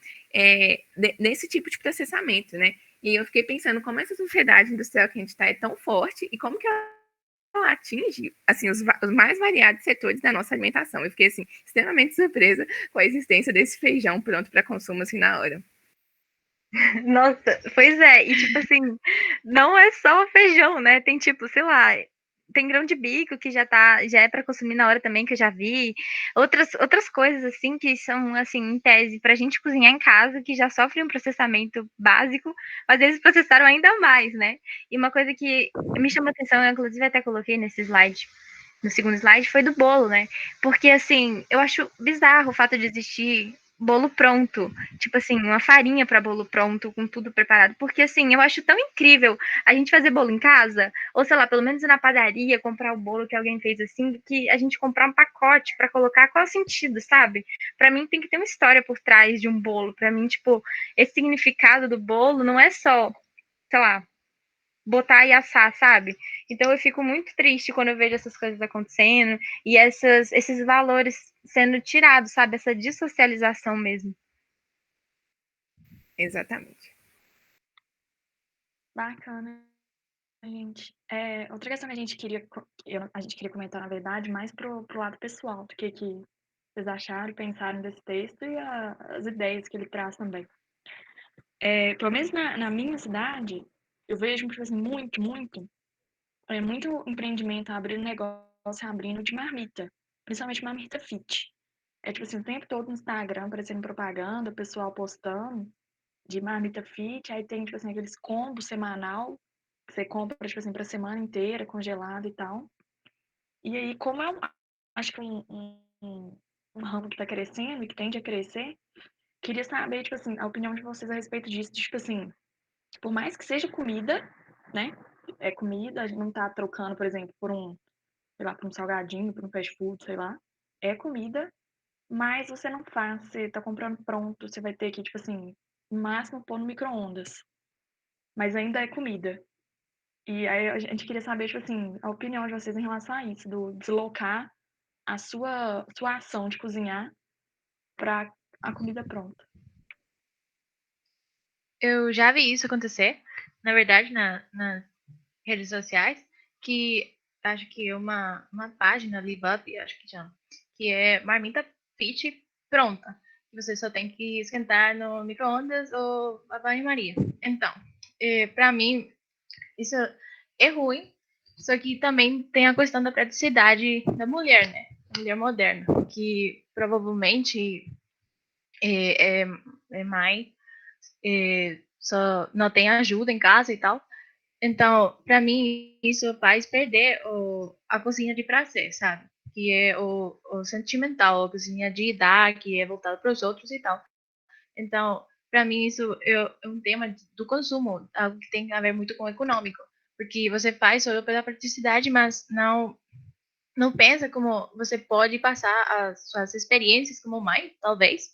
nesse tipo de processamento, né? E eu fiquei pensando como essa sociedade industrial que a gente está é tão forte e como que ela atinge assim os mais variados setores da nossa alimentação. Eu fiquei assim extremamente surpresa com a existência desse feijão pronto para consumo assim na hora. Nossa, pois é, e tipo assim, não é só feijão, né? Tem tipo, sei lá, tem grão de bico que já é para consumir na hora também, que eu já vi. Outras coisas assim que são assim, em tese, pra gente cozinhar em casa, que já sofrem um processamento básico, mas eles processaram ainda mais, né? E uma coisa que me chamou a atenção, eu inclusive até coloquei nesse slide, no segundo slide, foi do bolo, né? Porque assim, eu acho bizarro o fato de existir bolo pronto, tipo assim, uma farinha para bolo pronto, com tudo preparado, porque assim, eu acho tão incrível a gente fazer bolo em casa, ou sei lá, pelo menos ir na padaria, comprar o bolo que alguém fez assim, que a gente comprar um pacote para colocar, qual é o sentido, sabe? Para mim tem que ter uma história por trás de um bolo, para mim, tipo, esse significado do bolo não é só, sei lá, botar e assar, sabe? Então eu fico muito triste quando eu vejo essas coisas acontecendo e esses valores sendo tirados, sabe? Essa dissocialização mesmo. Exatamente. Bacana, gente. Outra questão que a gente queria comentar, na verdade, mais pro lado pessoal, do que vocês acharam, pensaram desse texto e as ideias que ele traz também. Pelo menos na minha cidade, eu vejo tipo assim, muito empreendimento abrindo negócio, abrindo de marmita, principalmente marmita fit. Tipo assim, o tempo todo no Instagram aparecendo propaganda, o pessoal postando de marmita fit, aí tem, tipo assim, aqueles combos semanal, que você compra, tipo assim, pra semana inteira, congelado e tal. E aí, como acho que um ramo que tá crescendo e que tende a crescer, queria saber, tipo assim, a opinião de vocês a respeito disso, tipo assim, por mais que seja comida, né? É comida, a gente não tá trocando, por exemplo, sei lá, por um salgadinho, por um fast food, sei lá. É comida, mas você não faz, você tá comprando pronto, você vai ter que, tipo assim, no máximo pôr no micro-ondas. Mas ainda é comida. E aí a gente queria saber, tipo assim, a opinião de vocês em relação a isso, do deslocar a sua ação de cozinhar para a comida pronta. Eu já vi isso acontecer, na verdade, nas redes sociais, que acho que é uma página, Live Up, acho que chama, que é marmita fit pronta. Você só tem que esquentar no micro-ondas ou a banho-maria. Então, para mim, isso é ruim, só que também tem a questão da praticidade da mulher, né? A mulher moderna, que provavelmente é, é, é mãe, só não tem ajuda em casa e tal. Então, para mim, isso faz perder a cozinha de prazer, sabe? Que é o sentimental, a cozinha de dar, que é voltada para os outros e tal. Então, para mim, isso é um tema do consumo, algo que tem a ver muito com o econômico. Porque você faz só pela praticidade, mas não pensa como você pode passar as suas experiências como mãe, talvez,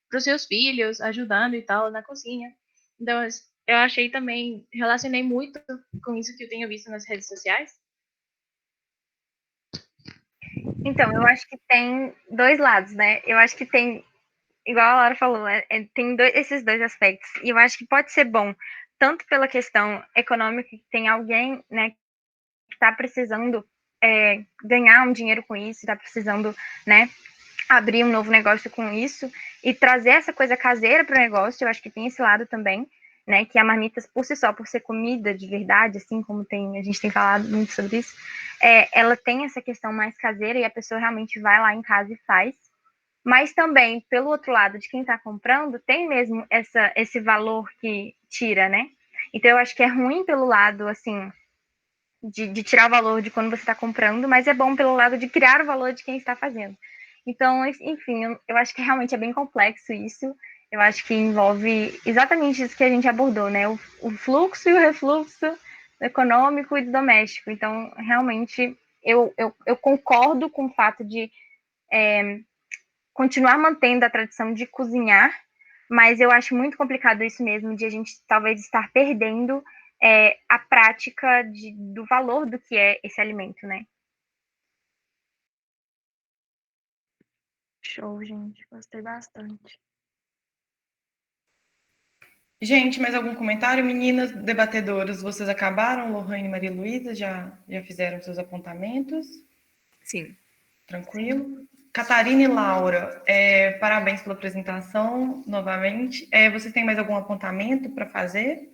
para os seus filhos, ajudando e tal na cozinha. Então, eu achei também, relacionei muito com isso que eu tenho visto nas redes sociais. Então, eu acho que tem dois lados, né? Eu acho que tem, igual a Laura falou, tem esses dois aspectos. E eu acho que pode ser bom, tanto pela questão econômica, que tem alguém, né, que está precisando ganhar um dinheiro com isso, está precisando, né, abrir um novo negócio com isso e trazer essa coisa caseira para o negócio. Eu acho que tem esse lado também. né? Que a marmita, por si só, por ser comida de verdade, assim como a gente tem falado muito sobre isso, ela tem essa questão mais caseira e a pessoa realmente vai lá em casa e faz. Mas também, pelo outro lado, de quem está comprando, tem mesmo esse valor que tira, né? Então, eu acho que é ruim pelo lado, assim, de tirar o valor de quando você está comprando, mas é bom pelo lado de criar o valor de quem está fazendo. Então, enfim, eu acho que realmente é bem complexo isso. Eu acho que envolve exatamente isso que a gente abordou, né? O fluxo e o refluxo econômico e doméstico. Então, realmente, eu concordo com o fato de continuar mantendo a tradição de cozinhar, mas eu acho muito complicado isso mesmo, de a gente talvez estar perdendo a prática do valor do que é esse alimento, né? Show, gente. Gostei bastante. Gente, mais algum comentário? Meninas debatedoras, vocês acabaram? Lohane e Maria Luísa já fizeram seus apontamentos? Sim. Tranquilo. Catarina e Laura, parabéns pela apresentação, novamente. Vocês têm mais algum apontamento para fazer?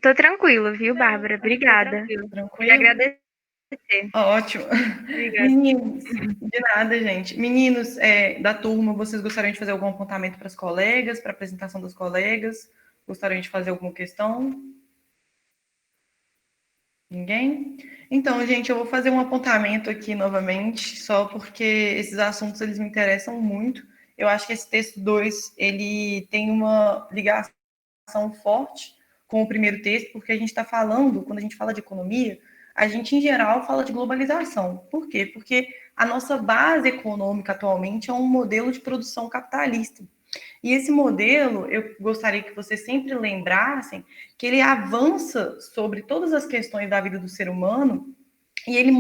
Tô tranquila, viu, Bárbara? Obrigada. Tranquilo? Queria agradecer. Ótimo. Obrigada. Meninos, de nada, gente. Meninos da turma, vocês gostariam de fazer algum apontamento para as colegas, para a apresentação das colegas? Gostariam de fazer alguma questão? Ninguém? Então, gente, eu vou fazer um apontamento aqui novamente, só porque esses assuntos eles me interessam muito. Eu acho que esse texto 2, ele tem uma ligação forte com o primeiro texto, porque a gente está falando, quando a gente fala de economia, a gente, em geral, fala de globalização. Por quê? Porque a nossa base econômica atualmente é um modelo de produção capitalista. E esse modelo, eu gostaria que vocês sempre lembrassem que ele avança sobre todas as questões da vida do ser humano e ele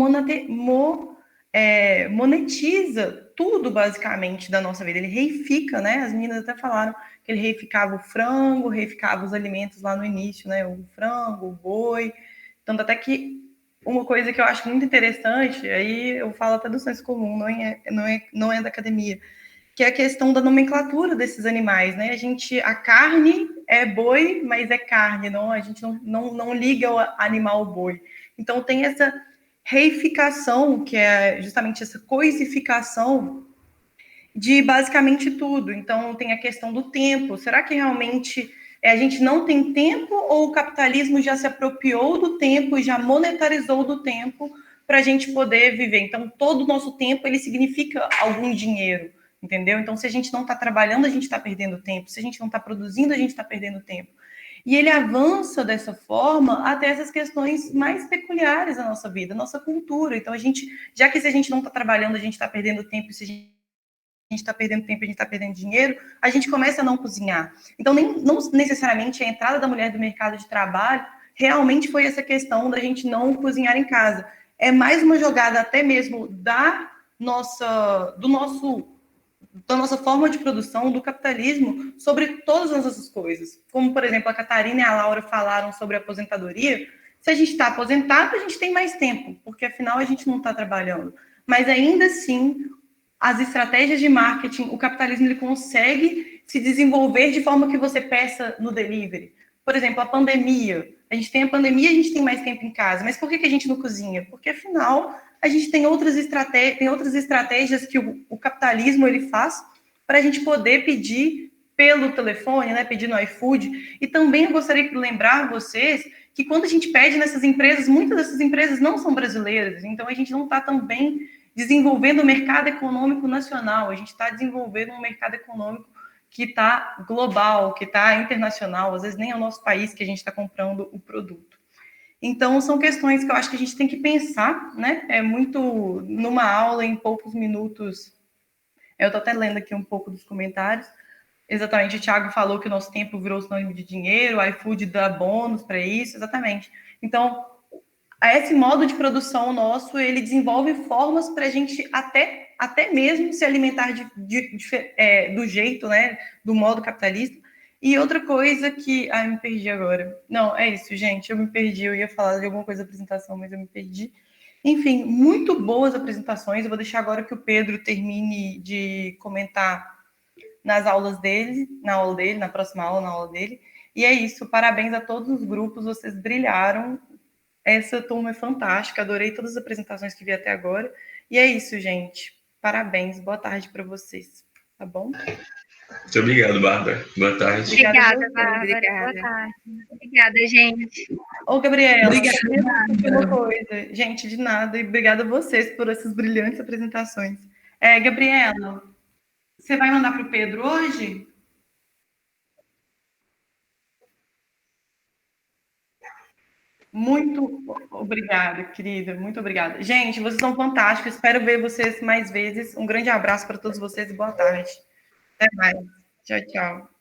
monetiza tudo, basicamente, da nossa vida. Ele reifica, né? As meninas até falaram que ele reificava o frango, reificava os alimentos lá no início, né? O frango, o boi. Tanto até que uma coisa que eu acho muito interessante, aí eu falo até do senso comum, não é da academia, que é a questão da nomenclatura desses animais, né? A carne é boi, mas é carne, não? A gente não liga o animal ao boi. Então tem essa reificação, que é justamente essa coisificação de basicamente tudo. Então tem a questão do tempo. Será que realmente a gente não tem tempo ou o capitalismo já se apropriou do tempo e já monetarizou do tempo para a gente poder viver? Então todo o nosso tempo ele significa algum dinheiro. Entendeu? Então, se a gente não está trabalhando, a gente está perdendo tempo. Se a gente não está produzindo, a gente está perdendo tempo. E ele avança dessa forma até essas questões mais peculiares da nossa vida, nossa cultura. Então, já que se a gente não está trabalhando, a gente está perdendo tempo, e se a gente está perdendo tempo, a gente está perdendo dinheiro, a gente começa a não cozinhar. Então, não necessariamente a entrada da mulher do mercado de trabalho realmente foi essa questão da gente não cozinhar em casa. É mais uma jogada até mesmo da nossa forma de produção, do capitalismo, sobre todas as outras coisas. Como, por exemplo, a Catarina e a Laura falaram sobre a aposentadoria. Se a gente está aposentado, a gente tem mais tempo, porque afinal a gente não está trabalhando. Mas ainda assim, as estratégias de marketing, o capitalismo ele consegue se desenvolver de forma que você peça no delivery. Por exemplo, a pandemia. A gente tem a pandemia, a gente tem mais tempo em casa. Mas por que a gente não cozinha? Porque afinal a gente tem outras estratégias que o capitalismo ele faz para a gente poder pedir pelo telefone, né, pedir no iFood. E também eu gostaria de lembrar vocês que quando a gente pede nessas empresas, muitas dessas empresas não são brasileiras, então a gente não está também desenvolvendo o mercado econômico nacional, a gente está desenvolvendo um mercado econômico que está global, que está internacional, às vezes nem é o nosso país que a gente está comprando o produto. Então, são questões que eu acho que a gente tem que pensar, né? É muito numa aula, em poucos minutos. Eu estou até lendo aqui um pouco dos comentários. Exatamente, o Thiago falou que o nosso tempo virou sinônimo de dinheiro, o iFood dá bônus para isso, exatamente. Então, esse modo de produção nosso, ele desenvolve formas para a gente até mesmo se alimentar do jeito, né? Do modo capitalista. E outra coisa que... Ai, me perdi agora. Não, é isso, gente. Eu me perdi. Eu ia falar de alguma coisa da apresentação, mas eu me perdi. Enfim, muito boas apresentações. Eu vou deixar agora que o Pedro termine de comentar nas aulas dele, na próxima aula, na aula dele. E é isso, parabéns a todos os grupos, vocês brilharam. Essa turma é fantástica, adorei todas as apresentações que vi até agora. E é isso, gente. Parabéns, boa tarde para vocês, tá bom? Muito obrigado, Bárbara. Boa tarde. Obrigada, Bárbara. Obrigada. Boa tarde. Obrigada, gente. Ô, Gabriela, Obrigada, uma coisa. Gente, de nada, e obrigada a vocês por essas brilhantes apresentações. Gabriela, você vai mandar para o Pedro hoje? Muito obrigada, querida. Muito obrigada. Gente, vocês são fantásticos. Espero ver vocês mais vezes. Um grande abraço para todos vocês e boa tarde. Até mais. Tchau, tchau.